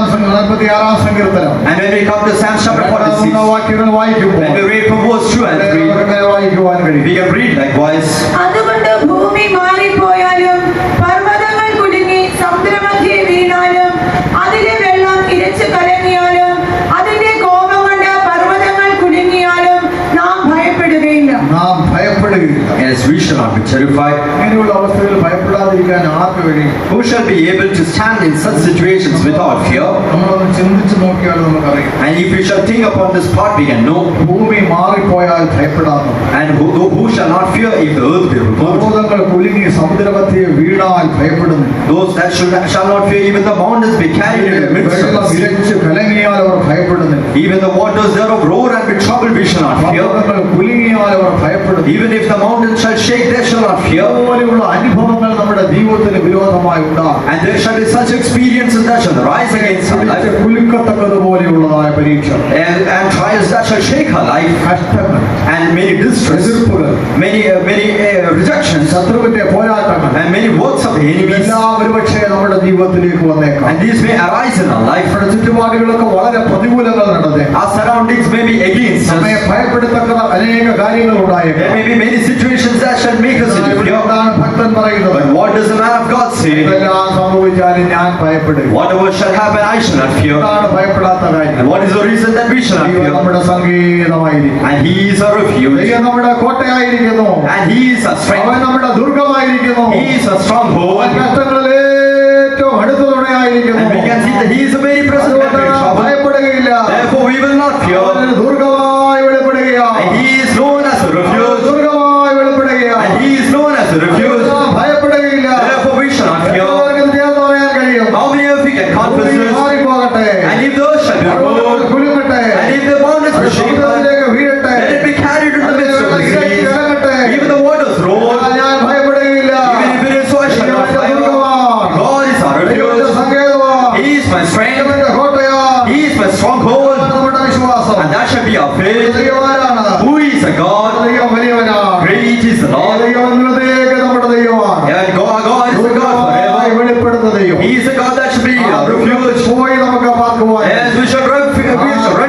46-ാം സങ്കീർത്തനം And when we come to Psalm chapter 46, വാക്യങ്ങൾ വായിക്കുമ്പോൾ when we read from verse 2 and 3, അങ്ങനെ വായിക്കുവാൻ കഴിയും. we can read likewise, അതുകൊണ്ട് ഭൂമി മാറിപ്പോയാലും പർവ്വതങ്ങൾ കുലുങ്ങി സമുദ്രമധ്യേ വീണാലും അതിലെ വെള്ളം ഇരച്ചു കലങ്ങിയാലും അതിന്റെ കോപം കൊണ്ട് പർവ്വതങ്ങൾ കുലുങ്ങിയാലും നാം ഭയപ്പെടുകയില്ല. നാം ഭയപ്പെടുകയില്ല. yes, we shall not be terrified. ഇങ്ങനെയുള്ള അവസ്ഥയിൽ ഭയപ്പെടാതിരിക്കാൻ ആർക്ക് കഴിയും? Who shall be able to stand in such situations without fear? നമ്മളൊന്ന് ചിന്തിച്ചു നോക്കിയാൽ നമുക്കറിയാം. And if we shall think upon this part, we can know. ഭൂമി മാറിപ്പോയാൽ ഭയപ്പെടാമോ? And who shall not fear if the earth be removed? പർവ്വതങ്ങൾ കുലുങ്ങി സമുദ്രമധ്യേ വീണാൽ ഭയപ്പെടുന്നു. Those that shall not fear, even the mountains be carried in the midst of വെള്ളം the sea. വിരച്ചു കലങ്ങിയാൽ അവർ ഭയപ്പെടുന്നു. Even the waters thereof roar and be troubled, we shall not fear. പർവ്വതങ്ങൾ കുലുങ്ങിയാൽ വീണാൽ അവർ ഭയപ്പെടും. Even if the mountains shall shake, they shall not fear. അതുപോലെയുള്ള അനുഭവങ്ങൾ നമ്മുടെ ജീവിതത്തിന് വിരോധമായി ഉണ്ടാകും. And there shall be such experiences that shall rise against our life. കുലുക്കത്തക്കതുപോലെയുള്ളതായ പരീക്ഷ, And trials that shall shake our life. കഷ്ടങ്ങൾ, And many distress, എതിർപ്പുകൾ, many rejections, ശത്രുവിന്റെ പോരാട്ടങ്ങൾ and many works of the enemies. എല്ലാം ഒരുപക്ഷേ നമ്മുടെ ജീവിതത്തിലേക്ക് വന്നേക്കാം. And these may arise in our life. നമ്മുടെ ചുറ്റുപാടുകളൊക്കെ വളരെ പ്രതികൂലങ്ങൾ നടന്നേക്കാം. Our surroundings may be against us. നമ്മെ ഭയപ്പെടുത്തക്ക അനേക കാര്യങ്ങൾ There ഉണ്ടായേക്കാം. may be many situations that shall make us in fear. എന്താണ് ഭക്തൻ പറയുന്നത്? But what does the man of God say? ഇതെല്ലാം സംഭവിച്ചാലും ഞാൻ ഭയപ്പെടും. Whatever shall happen, I shall not fear. എന്താണ് ഭയപ്പെടാത്ത കാര്യം? And what is the reason that we shall not ദൈവം fear? നമ്മുടെ സംഗീതമായിരിക്കും. And he is our refuge. ദൈവം നമ്മുടെ കോട്ടയായിരിക്കുന്നു. And he is our അവൻ strength. നമ്മുടെ ദുർഗമായിരിക്കുന്നു. He is a അവൻ stronghold. കഷ്ടങ്ങളിൽ ഏറ്റവും അടുത്ത തുണയായിരിക്കുന്നു. And we can see that he is a very present help in അതുകൊണ്ട് trouble. ഭയപ്പെടുകയില്ല. Therefore we will not fear. അവൻ ദുർഗമായി വെളിപ്പെടുകയാണ്. And he is known as a refuge. ദുർഗമായി വെളിപ്പെടുകയാണ്. And he is known as a refuge. ഭയപ്പെടുകയില്ല. Therefore we shall not fear. എല്ലാവർക്കും ചേർന്ന് പറയാൻ കഴിയും. How many of you can confess this? മാറിപ്പോകട്ടെ. And if those shall be removed, കുലുങ്ങട്ടെ. and if the mountains be shaken, സമുദ്രത്തിലേക്ക് വീഴട്ടെ. let it be carried in the midst of the seas. ഇറങ്ങട്ടെ. Even the waters roar. ഞാൻ ഭയപ്പെടുകയില്ല. Even if it is so, I shall not ദൈവത്തിന്റെ fear. ദുർഗമാണ്. God is our ദൈവത്തിന്റെ refuge. സങ്കേതമാണ്. He is my strength. ദൈവത്തിന്റെ കോട്ടയാണ്. He is my stronghold. നമ്മുടെ വിശ്വാസം. And that shall be our faith. ദൈവമാരാണ്. Who is a God? ദൈവം വലിയവനാണ്. Great is the Lord. ദൈവം എന്നതേക്ക് നമ്മുടെ ദൈവമാണ്. And God is a God ദുർഗമായി forever. വെളിപ്പെടുന്ന ദൈവം. He is a God that shall be ആ our ദുർഗത്തിൽ refuge. പോയി നമുക്ക് പാർക്കുവാൻ. Yes, we shall run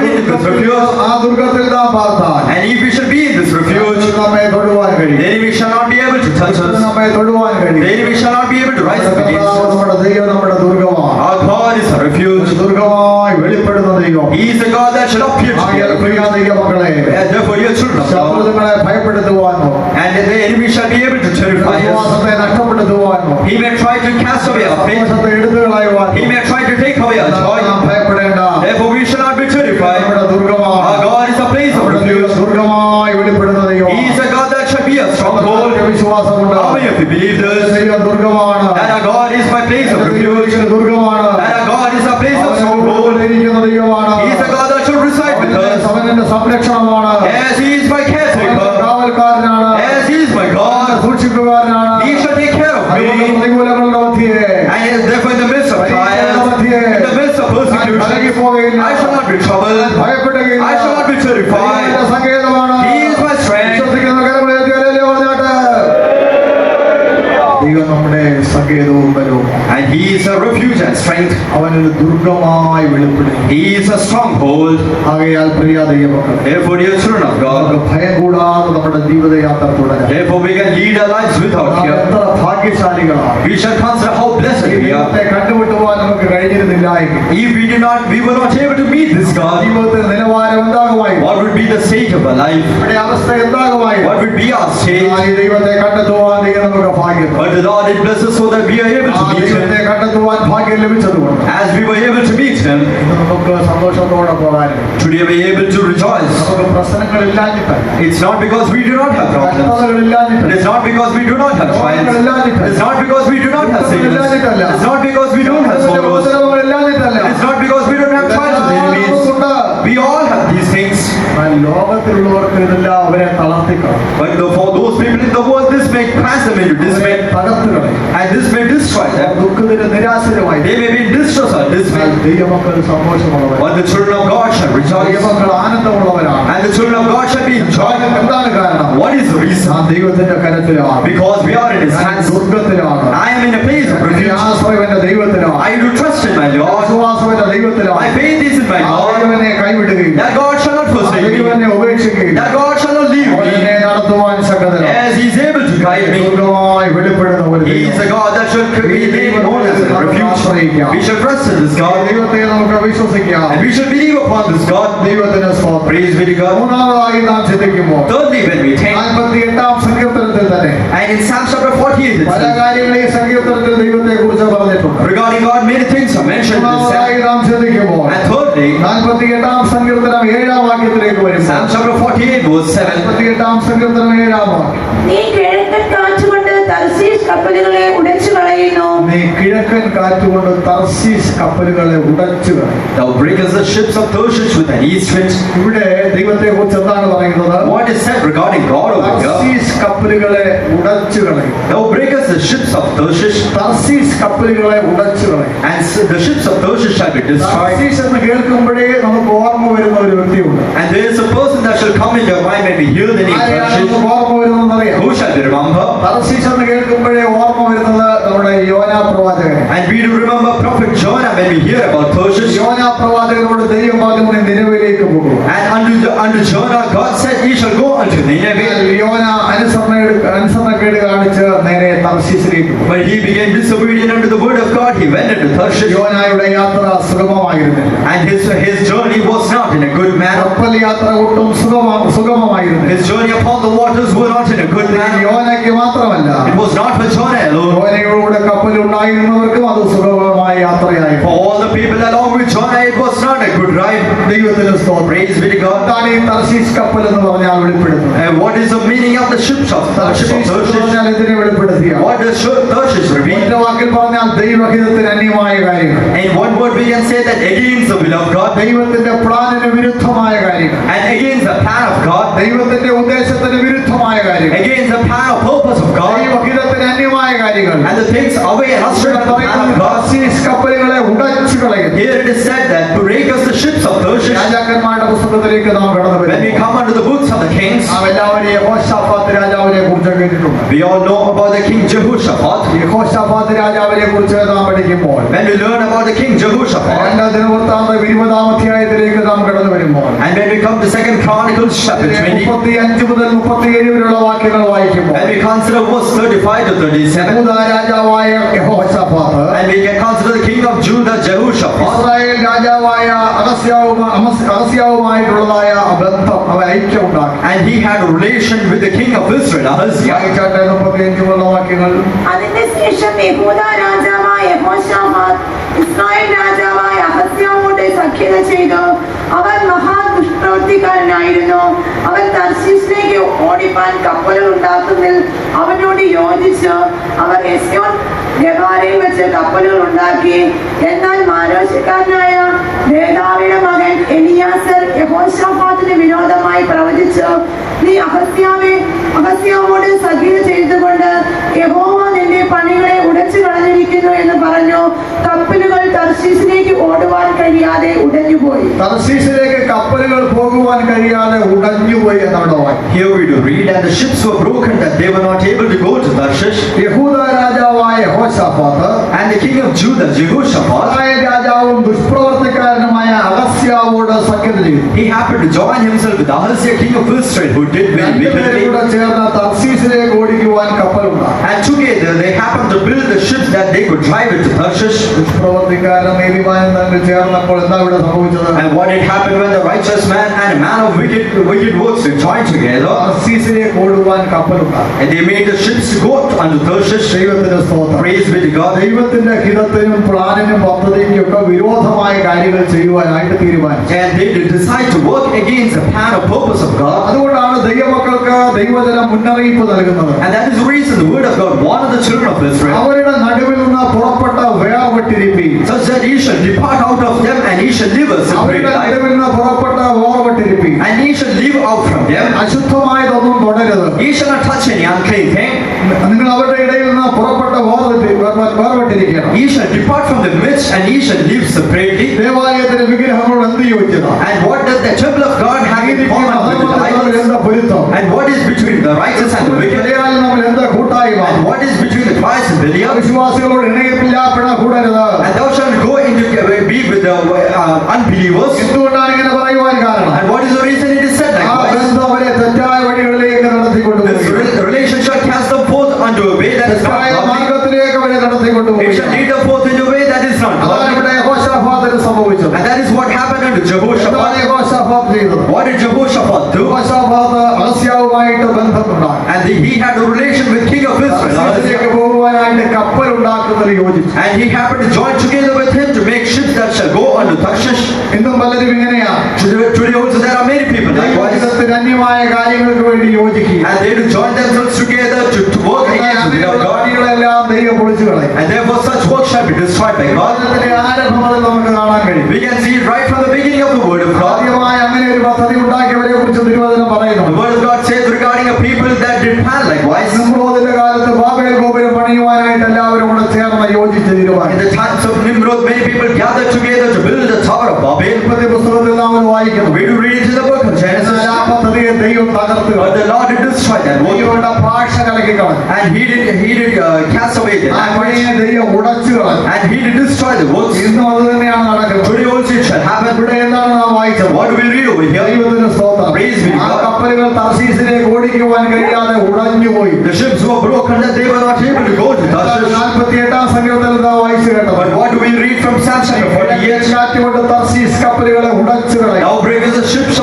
into this refuge. ആ ദുർഗത്തിൽ നാം പാർത്താൽ And if we shall be in this refuge, നമ്മെ തൊടുവാൻ കഴിയും. the enemy shall not be able to touch us. നമ്മെ തൊടുവാൻ The കഴിയും. enemy shall not be able to rise up against us. നമ്മുടെ ദൈവം നമ്മുടെ ദുർഗമാണ്. Our God is our refuge. ദുർഗമായി വെളിപ്പെടുന്ന ദൈവം. He is a God that shall appear to ആകയാൽ you. പ്രിയ ദൈവമക്കളെ, And therefore, your children of God. ശത്രുക്കളെ ഭയപ്പെടുത്തുവാനോ And the enemy shall be able to terrify us. വിശ്വാസത്തെ നഷ്ടപ്പെടുത്തുവാനോ He may try to cast away our faith. വിശ്വാസത്തെ എടുത്തു കളയുവാനോ He may try to take away our joy. നാം ഭയപ്പെടേണ്ട. Therefore, we shall not be terrified. നമ്മുടെ ദുർഗമാണ്. Our God is a place of നമ്മുടെ ദൈവം refuge. ദുർഗമായി വെളിപ്പെടുന്ന ദൈവം. He is a God that shall be a stronghold. വിശ്വാസമുണ്ട്. How many of you believe this? ദൈവം ദുർഗമാണ്. That our God is my place of refuge. ദുർഗമാണ്. That our God is a place of അവൻ stronghold. ഇരിക്കുന്ന ദൈവമാണ്. He is a God that shall reside with us. അവന്റെ സംരക്ഷണമാണ്. Yes, He is my caretaker. കാവൽക്കാരനാണ്. Yes, He is my God. സൂക്ഷിക്കുവാനാണ്. He shall take care of me. പ്രതികൂലങ്ങളുടെ മധ്യേ And therefore, in the midst of trials, in the midst of persecution, I shall not be troubled. ഭയപ്പെടുകയില്ല. I shall not be terrified. ദൈവത്തിന്റെ സങ്കേതമാണ്. He is my strength. വിശ്വസിക്കുന്ന കരമുയർത്തി hallelujah പറഞ്ഞാട്ടെ. ദൈവം നമ്മുടെ സങ്കേതവും ബലവും. And He is a refuge and strength. അവനൊരു ദുർഗമായി വെളിപ്പെടും. He is a stronghold. ആകയാൽ പ്രിയ ദൈവമക്കളെ, Therefore, dear children of നമുക്ക് God, ഭയം കൂടാതെ നമ്മുടെ ജീവിതയാത്ര തുടരാം. therefore we can lead our lives without നാം fear. എത്ര ഭാഗ്യശാലികളാണ്. We shall consider how blessed ഈ we are. ദൈവത്തെ കണ്ടുമുട്ടുവാൻ നമുക്ക് കഴിഞ്ഞിരുന്നില്ല എങ്കിൽ If we were not able to meet this God, ജീവിതത്തിന്റെ നിലവാരം എന്താകുമായി? what would be the state of our life? നമ്മുടെ അവസ്ഥ എന്താകുമായി? What would be our state? ഈ ദൈവത്തെ കണ്ടെത്തുവാൻ ദൈവം നമുക്ക് ഭാഗ്യം. But the Lord did bless us so that we are able ആ to meet ദൈവത്തെ Him. കണ്ടെത്തുവാൻ ഭാഗ്യം ലഭിച്ചതുകൊണ്ട് As we were able to meet Him, ഇന്ന് നമുക്ക് സന്തോഷത്തോടെ പോകാനും today we are able to rejoice. നമുക്ക് പ്രശ്നങ്ങളില്ലാഞ്ഞിട്ടല്ല, It's not because we do not have problems. കഷ്ടതകളില്ലാഞ്ഞിട്ടല്ല, It's not because we do not have trials. It's not because we do not have sickness. It's not because we don't have sorrows. ഉപദ്രവങ്ങളില്ലാഞ്ഞിട്ടല്ല. It's not because we don't have trials of the enemies. We all have these things. എന്നാൽ ലോകത്തിലുള്ളവർക്ക് ഇതെല്ലാം അവരെ തളർത്തിക്കളയും, But for those people in the world, this may cast them into dismay. തകർത്തുകളയും, And this may destroy them. ദുഃഖത്തിന് നിരാശരുമായി. They may be in distress or dismay. ദൈവമക്കൾ സന്തോഷമുള്ളവർ, But the children of God shall rejoice. ദൈവമക്കൾ ആനന്ദമുള്ളവരാണ്. And the children of God shall be in joy. എന്താണ് കാരണം? What is the reason? ആ ദൈവത്തിന്റെ കരത്തിലാണ്, Because we are in His hands. ദുർഗത്തിലാണ്, I am in a place of refuge. ആശ്രയം എന്റെ ദൈവത്തിലാണ്, I do trust in my Lord. വിശ്വാസം എന്റെ My ദൈവത്തിലാണ്. faith is in my ആ Lord. ദൈവം എന്നെ കൈവിടുകയില്ല, That God shall not forsake me. ദൈവം എന്നെ ഉപേക്ഷിക്കുകയില്ല, That God shall not leave അവൻ me. എന്നെ നടത്തുവാൻ ശക്തനാണ്. As He is able to guide me. ദുർഗമായി വെളിപ്പെടുന്ന ഒരു He is ദൈവം. a God that should be made known as a refuge. We shall trust in this ആ God. ദൈവത്തെ നമുക്ക് വിശ്വസിക്കാം. And we shall believe upon this God. ദൈവത്തിന് സ്തോത്രം. Praise be to God. മൂന്നാമതായി നാം ചിന്തിക്കുമ്പോൾ Thirdly, when we think, 48-ാം സങ്കീർത്തനത്തിൽ തന്നെ and in Psalm chapter 48 പല itself, കാര്യങ്ങൾ ഈ സങ്കീർത്തനത്തിൽ ദൈവത്തെ കുറിച്ച് പറഞ്ഞിട്ടുണ്ട്. regarding God, many things are mentioned in this മൂന്നാമതായി Psalm. നാം ചിന്തിക്കുമ്പോൾ And thirdly, 48-ാം സങ്കീർത്തനം 7-ാം വാക്യത്തിലേക്ക് വരുമ്പോൾ Psalm chapter 48 verse 7. 48-ാം സങ്കീർത്തനം 7-ാം വാക്യം. നീ കിഴക്കൻ കാറ്റുകൊണ്ട് തർശീശ് കപ്പലുകളെ ഉടച്ചു കളയുന്നു. നീ കിഴക്കൻ കാറ്റുകൊണ്ട് തർശീശ് കപ്പലുകളെ ഉടച്ചു കളയും. Thou breakest the ships of Tarshish with an east wind. ഇവിടെ ദൈവത്തെ കുറിച്ച് എന്താണ് പറയുന്നത്? What is said regarding God over here? Tarshish കപ്പലുകളെ ഉടച്ചു കളയും. Thou breakest the ships of Tarshish, Tarshish കപ്പലുകളെ ഉടച്ചു കളയും. and the ships of Tarshish shall be destroyed. Tarshish എന്ന് കേൾക്കുമ്പോഴേ നമുക്ക് ഓർമ്മ വരുന്ന ഒരു വ്യക്തിയുണ്ട്. And there is a person that shall come in your mind when we hear the name ആരെയാണ് Tarshish. നമുക്ക് ഓർമ്മ വരുന്നതെന്നറിയാം. Who shall we remember? Tarshish എന്ന് കേൾക്കുമ്പോഴേ ഓർമ്മ വരുന്നത് നമ്മുടെ യോനാ പ്രവാചകൻ. And we do remember Prophet Jonah when we hear about Tarshish. യോനാ പ്രവാചകനോട് ദൈവം പറഞ്ഞു നീ നിനവിലേക്ക് പോകും. And unto Jonah God said, He shall go unto Nineveh. യോന അനുസരണക്കേട് കാണിച്ച് നേരെ തർശീശിലേക്ക് പോയി. But he became disobedient unto the word of God. He went into Tarshish. യോനായുടെ യാത്ര സുഗമമായിരുന്നില്ല. And his journey was not in a good manner. കപ്പൽ യാത്ര ഒട്ടും സുഗമമായിരുന്നില്ല. His journey upon the waters were not in a good manner. യോനയ്ക്ക് മാത്രമല്ല, It was not for Jonah alone. യോനയോട് കപ്പൽ ഉണ്ടായിരുന്നവർക്കും അത് സുഗമമായ യാത്രയായിരുന്നു. For all the people along with Jonah, it was not a good ride. ദൈവത്തിന് സ്തോത്രം. Praise be to God. എന്താണ് ഈ Tarshish കപ്പൽ എന്ന് പറഞ്ഞാൽ വെളിപ്പെടുത്തുന്നത്? And what is the meaning of the ships of Tarshish എന്ന് Tarshish? പറഞ്ഞാൽ ഇതിനെ വെളിപ്പെടുത്തിയ What does Tarshish reveal? ഒറ്റ വാക്കിൽ പറഞ്ഞാൽ ദൈവഹിതത്തിന് അന്യമായ കാര്യങ്ങൾ, In one word we can say that against the will of God ദൈവത്തിന്റെ പ്ലാനിന് വിരുദ്ധമായ കാര്യങ്ങൾ, and against the plan of God, ദൈവത്തിന്റെ ഉദ്ദേശത്തിന് വിരുദ്ധമായ കാര്യങ്ങൾ, against the plan of purpose of God, ദൈവഹിതത്തിന് അന്യമായ കാര്യങ്ങൾ and the things away and astray from the plan of God. Tarshish കപ്പലുകളെ ഉടച്ചു കളയുന്നു. Here it is said that to break us the ships of Tarshish. രാജാക്കന്മാരുടെ പുസ്തകത്തിലേക്ക് നാം കടന്നു When we വരുന്നു. come under the books of the kings, നാം എല്ലാവരും യഹോശാഫാത്ത് രാജാവിനെ കുറിച്ച് കേട്ടിട്ടുണ്ട്. we all know about the king Jehoshaphat. Jehoshaphat രാജാവിനെ കുറിച്ച് നാം പഠിക്കുമ്പോൾ When we learn about the king Jehoshaphat, രണ്ടാം ദിനവൃത്താന്തം 20-ാം അധ്യായത്തിലേക്ക് നാം കടന്നു വരുമ്പോൾ and when we come to 2 Chronicles chapter 20, 35 മുതൽ 37 വരെയുള്ള വാക്യങ്ങൾ വായിക്കുമ്പോൾ when we consider verse 35 to 37, യഹൂദാ രാജാവായ Jehoshaphat and we can consider the king of Judah Jehoshaphat, Israel രാജാവായ അഹസ്യാവുമായിട്ടുള്ളതായ ബന്ധം അവൻ ഐക്യം ഉണ്ടാക്കി. and he had a relation with the king of Israel, Ahaziah. വായിച്ചാട്ടെ 35 മുതലുള്ള വാക്യങ്ങൾ. അതിന്റെ ശേഷം യഹൂദ രാജാവായ യെഹോശാഫാത്ത് ഇസ്രായേൽ രാജാവായ അഹസ്യാവോട് സഖ്യത ചെയ്തു. അവൻ മഹാദുഷ്പ്രവൃത്തിക്കാരനായിരുന്നു. അവൻ തർശീശിലേക്ക് ഓടിപ്പാൻ കപ്പലുകൾ ഉണ്ടാക്കുന്നതിൽ അവനോട് യോജിച്ചു. അവർ എസ്യോൻ ഗബാരയിൽ വെച്ച് കപ്പലുകൾ ഉണ്ടാക്കി. എന്നാൽ മാരോശക്കാരനായ ദേദാവിയുടെ മകൻ എലിയാസർ യഹോശാഫാത്തിന് വിരോധമായി പ്രവചിച്ചു. നീ അഹസ്യാവോട് സഖ്യത ചെയ്തുകൊണ്ട് യഹോവ നിന്റെ പണികളെ ഉടച്ചു കളഞ്ഞിരിക്കുന്നു എന്ന് പറഞ്ഞു. കപ്പലുകൾ തർശീശിലേക്ക് ഓടുവാൻ കഴിയാതെ ഉടഞ്ഞുപോയി. തർശീശിലേക്ക് കപ്പലുകൾ പോകുവാൻ കഴിയാതെ ഉടഞ്ഞുപോയി എന്നവിടെ വായിക്കും. Here we do read, and the ships were broken that they were not able to go to Tarshish. യഹൂദ രാജാവായ Jehoshaphat And the king of Judah Jehoshaphat, Israel രാജാവും ദുഷ്പ്രവർത്തിക്കാരനുമായ അഹസ്യാവോട് സഖ്യത ചെയ്തു. he happened to join himself with Ahaziah king of Israel, who did very രണ്ടുപേരും wickedly. കൂടെ ചേർന്ന് തർശീശിലേക്ക് ഓടിക്കുവാൻ കപ്പലുണ്ടാക്കി. And together they happened to build the ships that they could drive it to Tarshish. ദുഷ്പ്രവർത്തിക്കാരൻ നീതിമാനും തമ്മിൽ ചേർന്നപ്പോൾ എന്താ ഇവിടെ സംഭവിച്ചത്? And what had happened when the righteous man and a man of wicked works they joined together, തർശീശിലേക്ക് ഓടുവാൻ കപ്പലുണ്ടാക്കി. and they made the ships to go unto Tarshish. ദൈവത്തിന്റെ സ്തോത്രം. Praise be to God. ദൈവത്തിന്റെ ഹിതത്തിനും പ്ലാനിനും പദ്ധതിക്കും ഒക്കെ വിരോധമായ കാര്യങ്ങൾ ചെയ്യുവാനായിട്ട് തീരുമാനിച്ചു. And they did decide to work against the plan or purpose of God. അതുകൊണ്ടാണ് ദൈവമക്കൾക്ക് ദൈവജനം മുന്നറിയിപ്പ് നൽകുന്നത്. And that is the reason the word of God warned the children of Israel, അവരുടെ നടുവിൽ നിന്ന് പുറപ്പെട്ട വേർപെട്ടിരിപ്പീൻ. such that ye shall depart out of them, and ye shall live a separate അവരുടെ life, നടുവിൽ നിന്ന് പുറപ്പെട്ട വേർപെട്ടിരിപ്പീൻ. and ye shall live out from them. അശുദ്ധമായതൊന്നും തുടരുത്. Ye shall not touch any unclean thing. നിങ്ങൾ അവരുടെ ഇടയിൽ നിന്ന് പുറപ്പെട്ട വേർപെട്ടിരിക്കണം. Ye shall depart from the midst, and ye shall live separately. ദേവാലയത്തിന്റെ വിഗ്രഹങ്ങളോട് എന്ത് യോജിച്ചതാണ്? And what does the temple of God have in common with the idols? എന്താ പൊരുത്തം? And what is between the righteous and the wicked? ഇടയാൽ നമ്മൾ എന്താ കൂട്ടായ്മ? And what is between the twice and the Belial? വിശ്വാസികളോട് ഇണയത്തില്ല പിണ കൂടരുത്. And thou shalt go into be with the unbelievers. എന്തുകൊണ്ടാണ് ഇങ്ങനെ പറയുവാൻ കാരണം? And what is the reason it is said ആ like this? ബന്ധം അവരെ തെറ്റായ വഴികളിലേക്ക് നടത്തിക്കൊണ്ടുപോയി. This relation shall cast them forth unto a way that is not തെറ്റായ godly. മാർഗത്തിലേക്ക് അവരെ It നടത്തിക്കൊണ്ടുപോയി. shall lead them forth into a way that is not അതാണ് godly. ഇവിടെ യഹോശാഫാത്തിന് സംഭവിച്ചത്. And that is what happened unto എന്താണ് Jehoshaphat. Jehoshaphat ചെയ്തത്? What did Jehoshaphat do? Jehoshaphat അഹസ്യാവുമായിട്ട് ബന്ധമുണ്ടാക്കി. And he had a relation with king of Israel, തർശീശിലേക്ക് പോകുവാനായിട്ട് കപ്പൽ ഉണ്ടാക്കുന്നതിൽ യോജിച്ചു. and he happened to join together with him to make ships that shall go unto Tarshish. ഇന്നും പലരും ഇങ്ങനെയാ Today also there are many people likewise, ദൈവത്തിന് അന്യമായ കാര്യങ്ങൾക്ക് വേണ്ടി യോജിക്കുക and they do join themselves together to work against the will of God, കാര്യങ്ങളെല്ലാം ദൈവം പൊളിച്ചു കളയും. and therefore such work shall be destroyed by God. അതിന്റെ ആരംഭം മുതൽ നമുക്ക് കാണാൻ കഴിയും. We can see it right from the beginning of the word of God. ആദ്യമായി അങ്ങനെ ഒരു പദ്ധതി ഉണ്ടാക്കിയവരെ കുറിച്ച് തിരുവചനം പറയുന്നു. The word of God says regarding a people that did plan likewise. നിമ്രോദിന്റെ കാലത്ത് ബാബേൽ ഗോപുരം പണിയുവാനായിട്ട് എല്ലാവരും കൂടെ ചേർന്ന് യോജിച്ച് In തീരുമാനം. the times of Nimrod, many people gathered together to build the Tower of Babel. ഉൽപ്പത്തി പുസ്തകത്തിൽ നാം അത് വായിക്കുന്നു. We do read it in the book of Genesis. എന്നാൽ ആ പദ്ധതിയെ ദൈവം തകർത്ത് But the Lord did destroy that work, ദൈവയുടെ ഭാഷ കലക്കി കളഞ്ഞു. and he did cast away the ആ language, പണിയെ ദൈവം ഉടച്ചു കളഞ്ഞു. and he did destroy the works. ഇന്നും അത് തന്നെയാണ് നടക്കുന്നത്. Today also it shall happen. ഇവിടെ എന്താണ് നാം വായിച്ചത്? What do we read over here? ദൈവത്തിന് സ്തോത്രം. Praise be to ആ God. കപ്പലുകൾ തർശീസിലേക്ക് ഓടിക്കുവാൻ കഴിയാതെ ഉടഞ്ഞുപോയി. The ships were broken that they were not able to go to Tarshish. 48-ാം സങ്കീർത്തനത്തിൽ നാം വായിച്ചു കേട്ടത്. But what do we read from Psalm chapter 48? കാറ്റുകൊണ്ട് Tarshish കപ്പലുകളെ ഉടച്ചു കളയും. Now breaketh the ships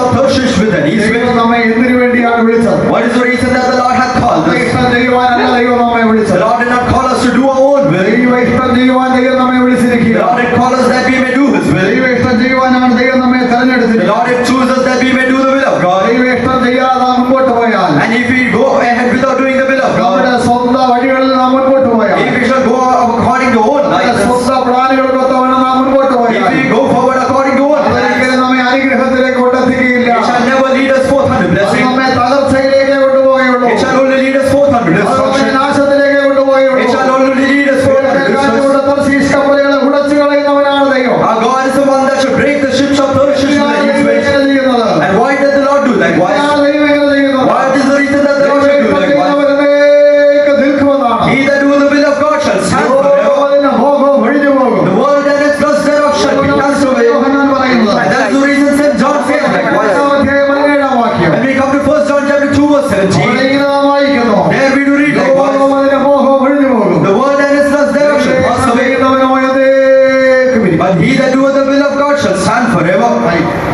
of Tarshish with an east ദൈവം wind. നമ്മെ എന്തിനു വേണ്ടിയാണ് വിളിച്ചത്? What is the reason that the Lord hath called us? ഇഷ്ടം ചെയ്യുവാനല്ല ദൈവം നമ്മെ The വിളിച്ചത്. Lord did not call us to do our own will. ദൈവ ഇഷ്ടം ചെയ്യുവാൻ ദൈവം നമ്മെ The വിളിച്ചിരിക്കുക. Lord had called us that we may do His will. ദൈവ ഇഷ്ടം ചെയ്യുവാനാണ് ദൈവം നമ്മെ The തെരഞ്ഞെടുത്തിരിക്കുന്നത്. Lord had chosen us that we may do the will of God. ദൈവ ഇഷ്ടം ചെയ്യാതെ നാം മുമ്പോട്ട് പോയാൽ, And if we go ahead without doing the will of നമ്മുടെ God, സ്വന്തം വഴികളിൽ നാം മുൻപോട്ട് പോയാൽ, if we shall go according to our own നമ്മുടെ license, സ്വന്തം പ്ലാനുകൾക്കൊത്തവണ്ണം നാം മുൻപോട്ട് if പോയാൽ, we go forward according to our plans, അതൊരിക്കലും നമ്മെ അനുഗ്രഹത്തിലേക്ക് കൊണ്ടെത്തിക്കുകയില്ല. it shall never lead us forth unto അത് blessing. നമ്മെ തകർച്ചയിലേക്ക് കൊണ്ടുപോയുള്ളൂ. It shall only lead us forth unto അത് നമ്മെ destruction. നാശത്തിലേക്ക് കൊണ്ടുപോയുള്ളൂ. It shall only lead us forth unto destruction. കാറ്റുകൊണ്ട് Tarshish കപ്പലുകളെ ഉടച്ചു കളയുന്നവനാണ് ദൈവം. Our God is the one that shall break the ships of Tarshish with ഇതാണ് an east ദൈവം wind. ഇങ്ങനെ ചെയ്യുന്നത്. And why did the Lord do likewise? ഇതാണ് ദൈവം ഇങ്ങനെ ചെയ്യുന്നത്. What is the reason that the Lord shall do likewise? ചെയ്യുന്നവരിലേക്ക് നിൽക്കുമെന്നാണ്. He that doeth the will of God shall stand forever. അതിന്റെ ഭോഗവും ഒഴിഞ്ഞു പോകും. The world and its lust thereof shall be cast away. യോഹന്നാൻ പറയുന്നത്. And that's the reason St. John says likewise. 17-ാം വാക്യം. When we come to 1 John chapter 2 verse അവിടെ 17, ഇങ്ങനെ നാം വായിക്കുന്നു. there we do read likewise. അതിന്റെ ഭോഗവും ഒഴിഞ്ഞു പോകും. The world and its lust thereof shall pass away. ചെയ്യുന്നവനോ എന്നേക്കും ഇരിക്കും. But he that doeth the will of God shall stand forever.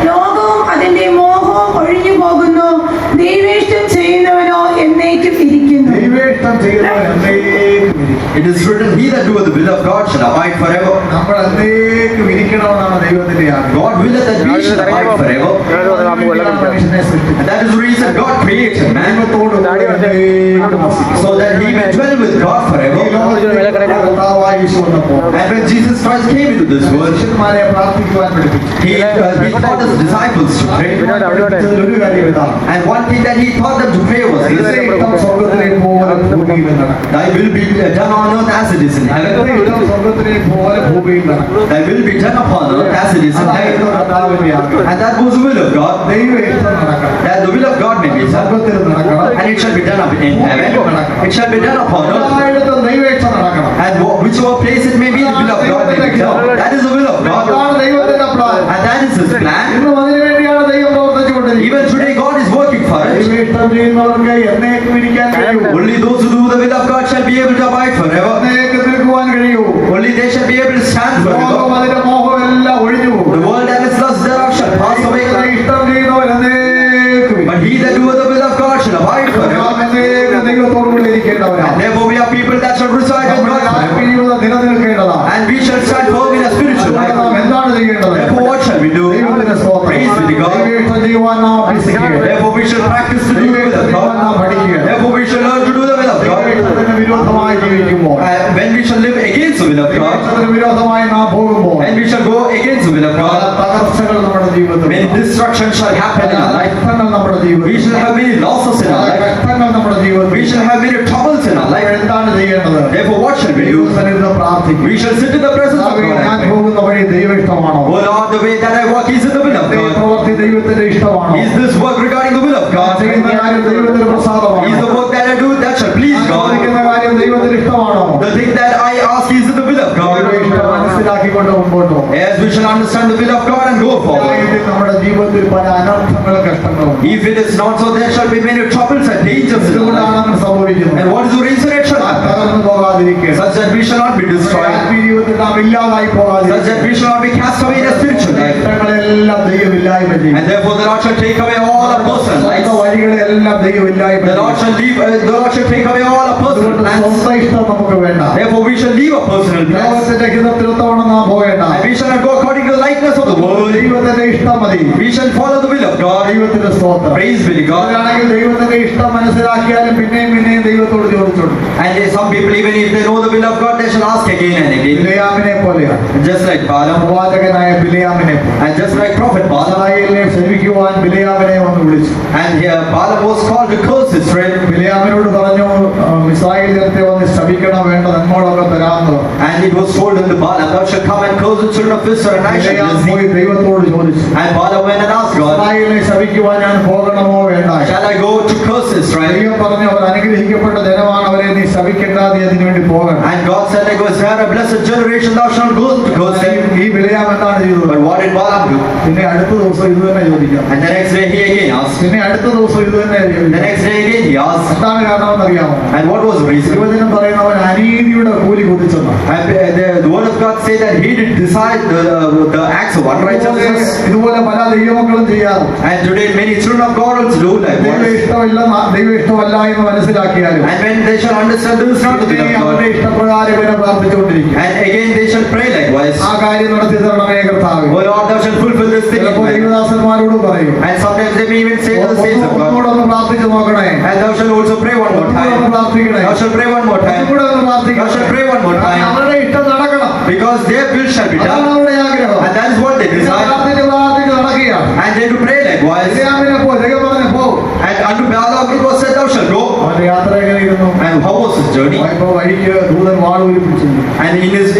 ലോകവും അതിന്റെ മോഹവും ഒഴിഞ്ഞു പോകുന്നു, ദൈവേഷ്ടം ചെയ്യുന്നവനോ എന്നേക്കും ഇരിക്കുന്നു. ദൈവേഷ്ടം ചെയ്യുന്നവൻ എന്നേക്കും ഇരിക്കും. It is written, he that doeth the will of God shall abide forever. നമ്മൾ എന്നേക്കും ഇരിക്കണമെന്നാണ് ദൈവത്തിന്റെ ആഗ്രഹം. God willeth that we shall abide forever. മനുഷ്യനെ സൃഷ്ടിച്ചത്. And that is the reason God created man, ദൈവത്തോട് കൂടെ എന്നേക്കും വസിക്കും. so that he may dwell with God ഈ forever. ലോകത്തിൽ കർത്താവായ യേശു വന്നപ്പോൾ And when Jesus Christ came into this world, മനുഷ്യന്മാരെ പ്രാർത്ഥിക്കുവാൻ പഠിപ്പിച്ചു. he taught his disciples to pray. ഒരു കാര്യം ഇതാണ്. And one thing that he taught them to pray was നിന്റെ this: ഇഷ്ടം സ്വർഗ്ഗത്തിലെ പോലെ ഭൂമിയിൽ നടക്കും. thy will be done on earth as it is in heaven. നിന്റെ ഇഷ്ടം സ്വർഗ്ഗത്തിലെ പോലെ ഭൂമിയിൽ നടക്കും. Thy will be done upon earth as it is in അതായിരുന്നു heaven. കർത്താവിന്റെ ആഗ്രഹം. And that was the will of God, ദൈവ ഇഷ്ടം നടക്കണം. that the will of God may be done, സ്വർഗ്ഗത്തിൽ നടക്കണം. and it shall be done up in heaven. It shall be done upon earth. എല്ലായിടത്തും ദൈവ ഇഷ്ടം നടക്കണം. And whichever place it may be, the will of God may be done. That is the will of God, അതാണ് ദൈവത്തിന്റെ plan. and that is His plan. ഇന്നും അതിനു വേണ്ടിയാണ് ദൈവം പ്രവർത്തിച്ചുകൊണ്ടിരിക്കുന്നത്. Even today, God is working for it. ദൈവ ഇഷ്ടം ചെയ്യുന്നവർക്ക് എന്നേക്കും ഇരിക്കാൻ കഴിയൂ. Only those who do the will of God shall be able to abide forever. എന്നേക്കും നിൽക്കുവാൻ കഴിയൂ. Only they shall be able to stand ലോകം forever. അതിന്റെ മോഹം എല്ലാം ഒഴിഞ്ഞു പോകും. The world and its lust thereof shall pass away. ദൈവത്തിന്റെ ഇഷ്ടം ചെയ്യുന്നവർ എന്നേക്കും ഇരിക്കും. But he that doeth the will of God shall abide forever. നാം എന്നേക്കും ദൈവത്തോടുകൂടി ഇരിക്കേണ്ടവരാണ്. And therefore we are people that shall reside with നമ്മുടെ God forever. ആത്മീയത നിലനിൽക്കേണ്ടതാണ്. And we shall stand firm in a spiritual അതുകൊണ്ട് life. നാം എന്താണ് ചെയ്യേണ്ടത്? Therefore what shall we do? ദൈവത്തിന്റെ സ്തോത്രം. Praise be to God. ദൈവ ഇഷ്ടം ചെയ്യുവാൻ നാം അഭ്യസിക്കുക. Therefore we shall practice to do the will of God. Therefore we shall learn to do the will of God. ദൈവത്തിന് വിരോധമായി ജീവിക്കുമ്പോൾ, And when we shall live against the will of God, ദൈവത്തിന് വിരോധമായി നാം പോകുമ്പോൾ, and we shall go against the will of പല God, തകർച്ചകൾ നമ്മുടെ ജീവിതത്തിൽ when destruction shall happen in our life, കഷ്ടങ്ങൾ നമ്മുടെ ജീവിതത്തിൽ, we shall have many losses in our പല life. കഷ്ടങ്ങൾ നമ്മുടെ ജീവിതത്തിൽ. We shall have many troubles in our life. എന്താണ് ചെയ്യേണ്ടത്? Therefore what shall we do? ദൈവസന്നിധിയിൽ പ്രാർത്ഥിക്കുക. We shall sit in the presence of കർത്താവേ, ഞാൻ God. പോകുന്ന വഴി ദൈവ ഇഷ്ടമാണോ? Oh Lord, the way that I walk is in the will of ഈ God. പ്രവൃത്തി ദൈവത്തിന്റെ ഇഷ്ടമാണോ? Is this work regarding the will of ഞാൻ God? ചെയ്യുന്ന കാര്യം ദൈവത്തിന് Is പ്രസാദമാണോ? the work that I do that shall please ഞാൻ God? ചോദിക്കുന്ന കാര്യം ദൈവത്തിന് ഇഷ്ടമാണോ? The thing that I ask is in the will of ദൈവ God. ഇഷ്ടം മനസ്സിലാക്കിക്കൊണ്ട് മുമ്പോട്ട് പോകും. As we shall understand the will of God and go forward. നമ്മുടെ ജീവിതത്തിൽ പല അനർത്ഥങ്ങളും കഷ്ടങ്ങളും If it is not so, there shall be many troubles and dangers in our ഇതുകൊണ്ടാണ് life. അങ്ങനെ സംഭവിക്കുന്നത്. And what is the reason it shall happen? തകർന്നു പോകാതിരിക്കുക, Such that we shall not be destroyed. ആത്മീയ ജീവിതത്തിൽ നാം ഇല്ലാതായി Such പോകാതിരിക്കുക. that we shall not be cast away in a spiritual life. ഇഷ്ടങ്ങളെല്ലാം ദൈവമില്ലായ്മ ചെയ്യും. And therefore the Lord shall take away all our personal lives. സ്വന്തം വഴികളെല്ലാം ദൈവമില്ലായ്മ The Lord ചെയ്യും. shall leave. The Lord shall take away all our personal അതുകൊണ്ട് plans. സ്വന്തം ഇഷ്ടം നമുക്ക് വേണ്ട. Therefore we shall leave our personal plans. ലോകത്തിന്റെ ഹിതത്തിലൊത്തവണ്ണം നാം പോകേണ്ട. And will. ദൈവത്തിന്റെ ഇഷ്ടം മതി. We shall follow the will of God. ദൈവത്തിന്റെ സ്തോത്രം. Praise be to God. അവരാണെങ്കിൽ ദൈവത്തിന്റെ ഇഷ്ടം മനസ്സിലാക്കിയാലും പിന്നെയും പിന്നെയും ദൈവത്തോട് ചോദിച്ചോളൂ. And some people, even if they know the will of God, they shall ask again and again. ബിലെയാമിനെ പോലെയാണ്. Just like Balaam, പ്രവാചകനായ ബിലെയാമിനെ പോലെ. and just like prophet Balaam. ഇസ്രായേലിനെ ക്ഷമിക്കുവാൻ ബിലെയാമിനെ വന്ന് വിളിച്ചു. And here Balaam was called to curse Israel. ബിലെയാമിനോട് പറഞ്ഞു, Israel ജനത്തെ വന്ന് ശപിക്കണം, വേണ്ട നന്മകളൊക്കെ തരാമെന്ന്. And it was told unto Balaam, thou shalt come and curse the children of Israel, and I shall ബിലെയാം bless പോയി thee. ദൈവത്തോട് ചോദിച്ചു, And Balaam went and asked God, ഇസ്രായേലിനെ ശപിക്കുവാൻ ഞാൻ പോകണമോ വേണ്ട? shall I go to curse Israel? ദൈവം പറഞ്ഞു, അവർ അനുഗ്രഹിക്കപ്പെട്ട ജനമാണ്, അവരെ നീ ശപിക്കേണ്ട, നീ അതിനു വേണ്ടി പോകണം. And God said, I was here a blessed generation, thou shalt go to curse them. ഈ ബിലെയാം എന്താണ് ചെയ്തത്? But what did Balaam do? പിന്നെ അടുത്ത ദിവസം ഇത് തന്നെ ചോദിക്കാം. And the next day he again asked. പിന്നെ അടുത്ത ദിവസം ഇത് തന്നെ The ചോദിക്കാം. next day again he asked. എന്താണ് കാരണമെന്ന് അറിയാമോ? And what was the reason? തിരുവചനം പറയുന്നവൻ അനീതിയുടെ കൂലി കൊതിച്ചെന്ന്. And the word of God said that he did decide the acts of unrighteousness. ഇതുപോലെ പല ദൈവമക്കളും ചെയ്യാറും And today many children of God also do ദൈവ likewise. ഇഷ്ടമല്ല എന്ന് മനസ്സിലാക്കിയാലും And when they shall understand this is not the will of അവരുടെ God, ഇഷ്ടപ്രകാരം ഇവരെ പ്രാർത്ഥിച്ചുകൊണ്ടിരിക്കും. and again they shall pray likewise. ആ കാര്യം നടത്തി തരണമേ കർത്താവേ. O Lord, thou shalt fulfill this thing in ചിലപ്പോൾ my life. ദൈവദാസന്മാരോട് പറയും, And sometimes they may even say to the saints of God, ഒന്നുകൂടെ പ്രാർത്ഥിച്ചു നോക്കണേ, and thou shalt also pray one more ഒന്നുകൂടെ time. പ്രാർത്ഥിക്കണേ, Thou shalt pray one more time. ഒന്നുകൂടെ Thou പ്രാർത്ഥിക്കണം. shalt pray one more time. അവരുടെ ഇഷ്ടം നടക്കണം. Because their will shall be അതാണ് done. അവരുടെ ആഗ്രഹം. And that is what they desire. പ്രാർത്ഥിച്ച് നടക്കുകയാണ്. And they do pray likewise. ബിലെയാമിനെ പോ, ദൈവം പറഞ്ഞു പോ. And unto Balaam it was said, thou shalt go. അവന്റെ യാത്ര എങ്ങനെയിരുന്നു? And how was his journey? ഇപ്പൊ വഴിക്ക് ദൂതൻ വാൾ ഉരിപ്പിച്ചു. And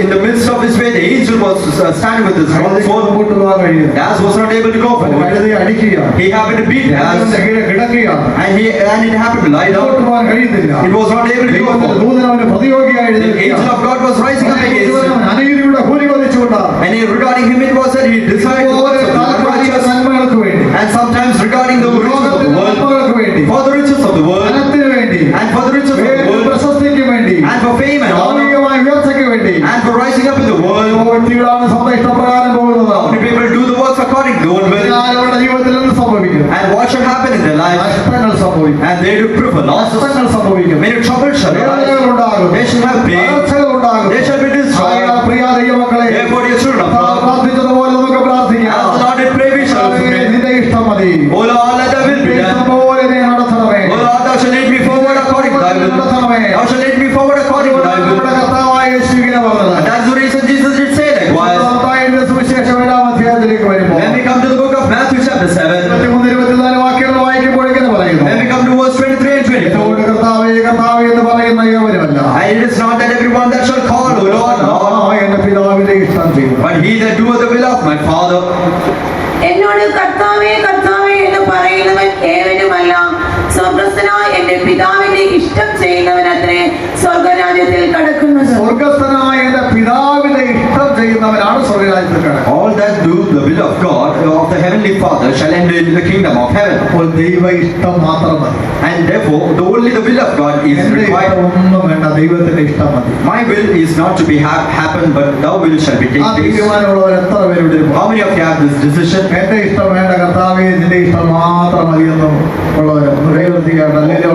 in the midst of his way, the angel was standing with his sword. മുമ്പോട്ട് പോകാൻ കഴിയുന്നു. As was not able to go forward. കഴുതയെ അടിക്കുകയാണ്. He happened to beat As, അതിന്റെ കീഴെ കിടക്കുകയാണ്. and it happened to lie മുമ്പോട്ട് down. പോകാൻ കഴിയുന്നില്ല. It was not able to go ദൈവത്തിന്റെ forward. ദൂതൻ അവന് പ്രതിയോഗിയായി The angel എഴുന്നേൽക്കുകയാണ്. of God was rising up against him. അവൻ അനീതിയുടെ കൂലി കൊതിച്ചുകൊണ്ടാണ്. And regarding him, it was said he desired the works of the താൽക്കാലിക unrighteous. നന്മകൾക്ക് വേണ്ടി, And sometimes regarding the riches of the ലോകത്തിന്റെ world, നന്മകൾക്ക് വേണ്ടി, for the riches of the world, ധനത്തിന് വേണ്ടി, and for the riches of the പേരിനും world, പ്രശസ്തിക്ക് വേണ്ടി, and for fame and honor, ധാർമ്മികമായ ഉയർച്ചയ്ക്ക് വേണ്ടി, and for rising up in the world. വ്യക്തികളാണ് സ്വന്തം ഇഷ്ടപ്രകാരം പോകുന്നത്. How many people do the works according to their own will? അതിനാൽ അവരുടെ ജീവിതത്തിൽ എന്ത് സംഭവിക്കും? And what shall happen in their life? നഷ്ടങ്ങൾ സംഭവിക്കും. And they do prefer losses. നഷ്ടങ്ങൾ സംഭവിക്കും. Many troubles shall arise. വേദനകൾ ഉണ്ടാകും. They shall have pain. തകർച്ചകൾ ഉണ്ടാകും. They shall be destroyed. ആകയാൽ പ്രിയ ദൈവമക്കളെ, Therefore, dear children of God, പ്രാർത്ഥിച്ചതുപോലെ നമുക്ക് പ്രാർത്ഥിക്കാം. as the Lord did pray, we shall also pray. നിന്റെ ഇഷ്ടം മതി. O Lord, let thy will be നിന്റെ ഇഷ്ടം done. പോലെ നീ നടത്തണമേ. O Lord, thou shalt lead me forward according to thy will. Thou shalt lead me forward according to thy will. നമ്മുടെ കർത്താവായ യേശു ഇങ്ങനെ പറഞ്ഞത്. And that's the reason Jesus did say likewise. മത്തായിയുടെ സുവിശേഷം 7-ാം അധ്യായത്തിലേക്ക് വരുമ്പോൾ When we come to the book of Matthew chapter 7, 23-24 വാക്യങ്ങൾ വായിക്കുമ്പോൾ ഇങ്ങനെ പറയുന്നു. when we come to verse 23 and 24, എന്നോട് കർത്താവേ കർത്താവേ എന്ന് പറയുന്ന ഏവരുമല്ല, and it is not that everyone that shall call, O Lord, Lord, എന്റെ പിതാവിന്റെ ഇഷ്ടം ചെയ്യും. but he that doeth the will of my Father. എന്നോട് കർത്താവേ കർത്താവേ എന്ന് പറയുന്നവൻ ഏവനുമല്ല, സ്വർഗ്ഗസ്ഥനായ എന്റെ പിതാവിന്റെ ഇഷ്ടം ചെയ്യുന്നവനത്രേ സ്വർഗരാജ്യത്തിൽ കടക്കുന്നത്. സ്വർഗസ്ഥനായ എന്റെ പിതാവിന്റെ ഇഷ്ടം ചെയ്യുന്നവനാണ് സ്വർഗരാജ്യത്തിൽ കടക്കുന്നത്. All that do the will of God, of the heavenly Father, shall enter into the kingdom of heaven. അപ്പോൾ ദൈവ ഇഷ്ടം മാത്രം മതി. And therefore, only the will of God is എന്റെ required. ഇഷ്ടം ഒന്നും വേണ്ട, ദൈവത്തിന്റെ ഇഷ്ടം മതി. My will is not to be happen, but thou will shall be ആ taken place. തീരുമാനമുള്ളവർ എത്ര പേരുടെ How many of you have this decision? എന്റെ ഇഷ്ടം വേണ്ട കർത്താവേ, നിന്റെ ഇഷ്ടം മാത്രം മതിയെന്നും ഉള്ളവര് ഒന്ന് കൈവർത്തിക്കാണ്ട് അല്ലെങ്കിൽ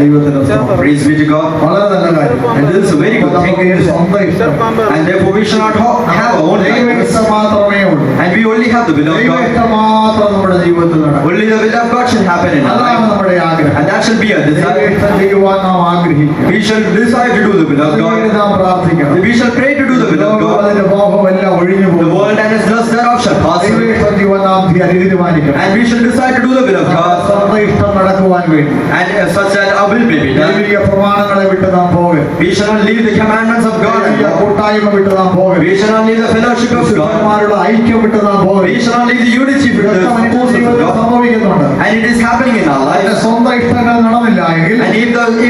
ദൈവത്തിന്റെ സ്തോത്രം. Praise be to God. വളരെ നല്ല കാര്യം. And this is a very good thing. നമുക്ക് സ്വന്തം ഇഷ്ടം, And therefore, we shall not have our own ദൈവ life. ഇഷ്ടം മാത്രമേ ഉള്ളൂ. And we only have the will of ദൈവ God. ഇഷ്ടം മാത്രം നമ്മുടെ ജീവിതത്തിൽ നടക്കും. Only the will of God shall happen in our അതാണ് life. നമ്മുടെ ആഗ്രഹം. And that shall be our ദൈവ desire. ഇഷ്ടം ചെയ്യുവാൻ നാം ആഗ്രഹിക്കും. We shall desire to do the will of അതിനുവേണ്ടി God. നാം പ്രാർത്ഥിക്കണം. We shall pray to do the will of God. അതിന്റെ മോഹമെല്ലാം ഒഴിഞ്ഞു The പോകും. world and its lust thereof shall pass ദൈവ away. ഇഷ്ടം ചെയ്യുവാൻ നാം തീരുമാനിക്കണം. And we shall decide to do the will of God. സ്വന്തം ഇഷ്ടം നടക്കുവാൻ വേണ്ടി And such that our will may be done. ദൈവിക പ്രമാണങ്ങളെ വിട്ട് നാം പോകരുത്. We shall not leave the commandments of God. ദൈവിക കൂട്ടായ്മ വിട്ട് നാം പോകരുത്. We shall not leave the fellowship of God. വിശുദ്ധന്മാരുടെ ഐക്യം വിട്ട് നാം We പോകരുത്. shall not leave the unity with ഇതൊക്കെ the മനുഷ്യ forces of ജീവിതത്തിൽ God. സംഭവിക്കുന്നുണ്ട്. And it is happening in our അതിന്റെ lives. സ്വന്തം ഇഷ്ടങ്ങൾ നടന്നില്ല എങ്കിൽ And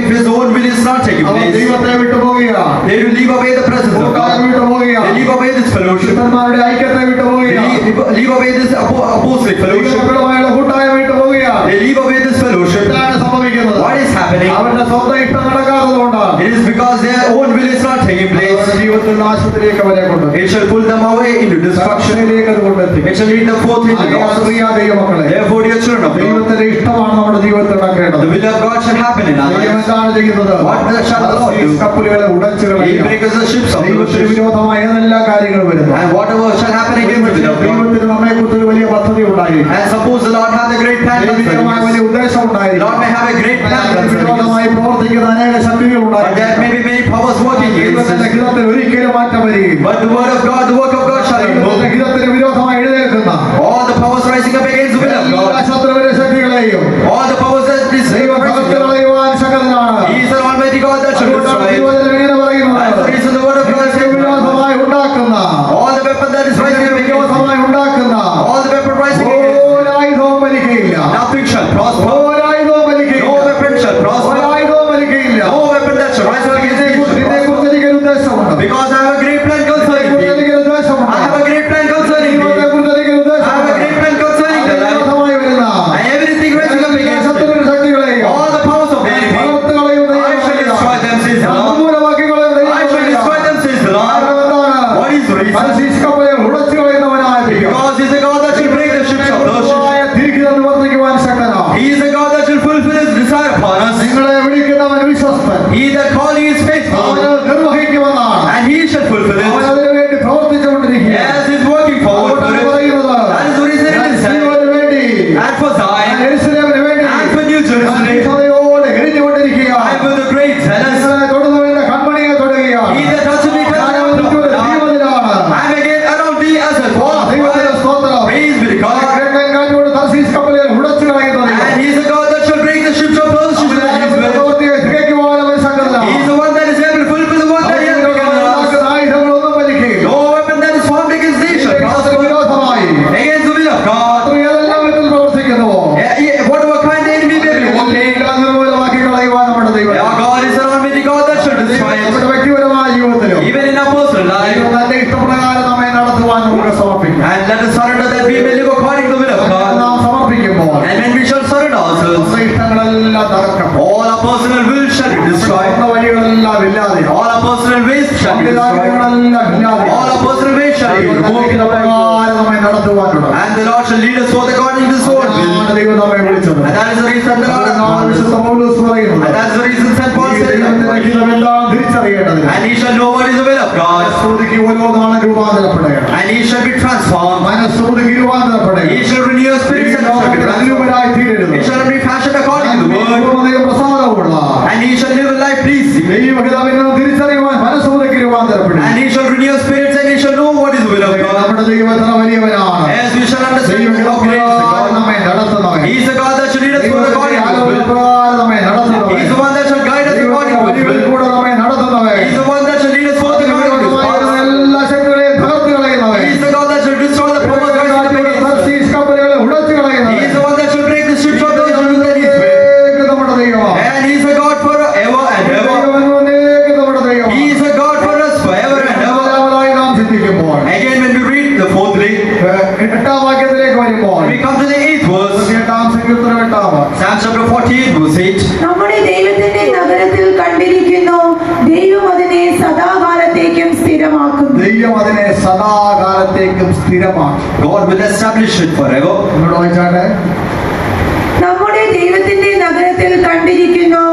if his own will is not taking our place, ദൈവത്തെ വിട്ടു പോവുകയാണ്. they will leave away the presence of കൂട്ടായ്മ God. വിട്ടു പോവുകയാണ്. They leave away this fellowship. വിശുദ്ധന്മാരുടെ ഐക്യത്തെ വിട്ടു പോവുകയാണ്. leave away this apostolic fellowship. ദൈവമക്കളുമായുള്ള കൂട്ടായ്മ വിട്ടു പോവുകയാണ്. They leave away this fellowship. എന്താണ് സംഭവിക്കുന്നത്? What is happening? അവരുടെ സ്വന്തം ഇഷ്ടം നടക്കാത്തതുകൊണ്ടാണ്. It is because their own will is not taking place. അവരുടെ ജീവിതത്തിൽ നാശത്തിലേക്ക് അവരെ കൊണ്ടുവരും. It shall pull them away into destruction. തകർച്ചയിലേക്ക് അത് കൊണ്ടെത്തിക്കും. It shall lead them forth into ആകയാൽ loss. പ്രിയ ദൈവമക്കളെ, Therefore, dear children of God, ദൈവത്തിന്റെ ഇഷ്ടമാണ് നമ്മുടെ ജീവിതത്തിൽ നടക്കേണ്ടത്. the will of God shall happen in our ദൈവം lives. എന്താണ് ചെയ്യുന്നത്? What shall the Lord do? കപ്പലുകളെ ഉടച്ചു He കളയുക. breaks the ships of the ദൈവത്തിന് ships. വിരോധമായ ഏതെല്ലാം കാര്യങ്ങൾ വരുന്നു. And whatever shall happen against the will of God. ദൈവത്തിന് നമ്മെ കുറിച്ച് ഒരു വലിയ പദ്ധതി ഉണ്ടായി. And suppose the Lord hath a great plan ദൈവികമായ concerning വലിയ us. ഉദ്ദേശം ഉണ്ടായി. The Lord may have a great plan അതിന് concerning us. വിരോധമായി പ്രവർത്തിക്കുന്ന അനേക ശക്തികൾ But ഉണ്ടായി. there may be many powers working against ദൈവത്തിന്റെ us. ഹിതത്തിൽ ഒരിക്കലും മാറ്റം വരികയില്ല. But the word of God, the work of God shall ദൈവത്തിന്റെ remove ഹിതത്തിന് വിരോധമായി എഴുന്നേൽക്കുന്ന all the powers rising up against the will of എല്ലാ God. ശത്രുവിന്റെ ശക്തികളെയും All the powers that is ദൈവം rising തകർത്ത് up. കളയുവാൻ ശക്തനാണ്. He is an almighty God that shall അതുകൊണ്ടാണ് destroy. തിരുവചനം ഇങ്ങനെ That's the പറയുന്നത്. reason the word of God ദൈവത്തിന് says, വിരോധമായി ഉണ്ടാക്കുന്ന all the weapon that is rising up against us, വിരോധമായി ഉണ്ടാക്കുന്ന all the weapon rising against us, ഒരായുധവും വലിക്കയില്ല. nothing shall prosper. ഒരായുധവും No വലിക്കയില്ല. weapon shall prosper. ഒരായുധവും വലിക്കയില്ല. No weapon that shall rise up against thee shall prosper. ഇതിനെക്കുറിച്ച് എനിക്കൊരു ഉദ്ദേശമുണ്ട്. Because I have a great plan concerning ഇതിനെക്കുറിച്ച് thee. എനിക്കൊരു ഉദ്ദേശമുണ്ട്. I have a great plan concerning thee. ഇതിനെക്കുറിച്ച് എനിക്കൊരു I have a ഉദ്ദേശമുണ്ട്. great plan concerning thy life. വിരോധമായി വരുന്ന And everything rising up എല്ലാ against it, ശത്രുവിന്റെ ശക്തികളെയും all the powers of the enemy, തകർത്ത് കളയുന്ന I shall destroy them, says the Lord. നിർമൂലമാക്കി കളയുന്ന I shall destroy them, says the Lord. കാരണം എന്താണ്? What is the reason? മനസ്സിഷ്കപ്പയെ ഉടച്ചു കളയുന്നവനായ ദൈവം. Because he is a God that shall break the ships of those ships. തിരികെ നിവർത്തിക്കുവാൻ ശക്തനാണ്. He is a God that shall fulfill his desire upon us. നിങ്ങളെ വിളിക്കുന്നവൻ വിശ്വസ്തൻ. He that called you is faithful, അവന് നിർവഹിക്കുമെന്നാണ്. and he shall fulfill അവൻ it. അതിനു വേണ്ടി പ്രവർത്തിച്ചുകൊണ്ടിരിക്കുകയാണ്. As he is working forward for അതുകൊണ്ടാണ് it. പറയുന്നത്, That is the reason it ഞാൻ is said. Zion വേണ്ടി, And for ഞാൻ Zion, യെരൂശലേമിന് വേണ്ടി, and for New ഞാൻ Jerusalem, തീഷ്ണതയോടെ എരിഞ്ഞുകൊണ്ടിരിക്കുകയാണ്. I will the great zealous. നിങ്ങളെ തൊടുന്നവന്റെ കൺമണിയെ തൊടുകയാണ്. He that touches me ഞാൻ touches അവന് the ചുറ്റും Lord. ജീവനിലാണ്. I am again around thee as a wall. ദൈവത്തിന്റെ സ്തോത്രം. Praise be to God. കിഴക്കൻ കാറ്റോട് തർശീശ് കപ്പലുകൾ ഉടച്ചു കളയുന്നത്. And he is a God that shall break the ships of those ships that he is with. പ്രവൃത്തിയെ തികയ്ക്കുവാൻ അവൻ ശക്തനാണ്. He is the one that is able to fulfill the work that he has begun in us. ഉണ്ടാക്കുന്ന ആയുധങ്ങളൊന്നും വലിക്കുകയില്ല. No weapon that is formed against thee shall prosper. വിരോധമായി Against the will of God. ഏതെല്ലാം വിധത്തിൽ പ്രവർത്തിക്കുന്നുവോ Whatever kind the enemy may be walking. എല്ലാം നിർമൂലമാക്കി കളയുവാൻ നമ്മുടെ ദൈവം. Our God is an almighty God that shall destroy it. നമ്മുടെ വ്യക്തിപരമായ ജീവിതത്തിലും Even in our personal life. ദൈവം തന്റെ ഇഷ്ടപ്രകാരം നമ്മെ നടത്തുവാൻ നമുക്ക് സമർപ്പിക്കാം. And let us surrender that we may live according to the will of God. നാം സമർപ്പിക്കുമ്പോൾ And when we shall surrender ourselves, നമ്മുടെ ഇഷ്ടങ്ങളെല്ലാം തകർക്കും. all our personal will shall be destroyed. നമ്മുടെ വഴികളെല്ലാം ഇല്ലാതെയാവും. All our personal ways shall be destroyed. സംവിധാനങ്ങളെല്ലാം ഇല്ലാതെയാവും. All our personal ways shall be ദൈവം തന്റെ removed. ഇഷ്ടപ്രകാരം നമ്മെ നടത്തുവാനുണ്ട്. And the Lord shall lead us forth according to his own will. അതാണ് ദൈവം നമ്മെ വിളിച്ചത്. And that is the reason the Lord has അതാണ് called us. വിശുദ്ധ പൗലോസ് പറയുന്നത്. And that's the reason St. Paul ഈ said, ദൈവത്തിന്റെ ഹിതമെല്ലാം തിരിച്ചറിയേണ്ടതിന് and he shall know what is the will of God. മനസ്സുമുതുക്കി ഓരോ നാളും രൂപാന്തരപ്പെടുക. And he shall be transformed. മനസ്സുമുതുക്കി രൂപാന്തരപ്പെടുക. He shall renew your spirit and shall be transformed. അനുരൂപരായി തീരരുത്. He shall be fashioned according to the word. പൂർണ്ണതയും പ്രസാദവുമുള്ള And he shall live a life pleasing. ദൈവഹിതമെന്ന് തിരിച്ചറിയുവാൻ മനസ്സുമുതുക്കി രൂപാന്തരപ്പെടുക. And he shall renew your spirits and he shall know what is the will of God. നമ്മുടെ ദൈവം എത്ര വലിയവനാണ്. As we shall understand how great is the God. നമ്മെ നടത്തുന്നവൻ. He is the God that shall lead us forth according to his will. ആലോചനപ്രകാരം നമ്മെ നടത്തുന്നവൻ. He is the one that shall guide us according to his ദൈവത്തിന്റെ will. കൂടെ നമ്മെ നടത്തുന്നവൻ. He is the one that shall lead us forth according to his വിരോധമായിരുന്ന path. എല്ലാ ശക്തികളെയും തകർത്ത് കളയുന്നവൻ. He is the God that shall destroy the powers rising up against us. Tarshish കപ്പലുകളെ ഉടച്ചു He കളയുന്നവൻ. is the one that shall break the ships of those who that he is with. നമ്മുടെ ദൈവമാണ്. And he is a God forever and ever. നമ്മുടെ ദൈവമാണ്. He is a God for us forever and ever. രണ്ടാമതായി നാം ചിന്തിക്കുമ്പോൾ Again, when we read the fourth link, എട്ടാം വാക്യത്തിലേക്ക് വരുമ്പോൾ we come to the 8th verse. എട്ടാം സങ്കീർത്തനം 8 Psalm chapter 48, verse 8. നമ്മുടെ ദൈവത്തിന്റെ നഗരത്തിൽ കണ്ടിരിക്കുന്നു, ദൈവം അതിനെ സദാകാലത്തേക്കും സ്ഥിരമാക്കുന്നു. ദൈവം അതിനെ സദാകാലത്തേക്കും സ്ഥിരമാക്കി. God will establish it forever. എന്നോട് വായിച്ചാട്ടെ. നമ്മുടെ ദൈവത്തിന്റെ നഗരത്തിൽ കണ്ടിരിക്കുന്നു,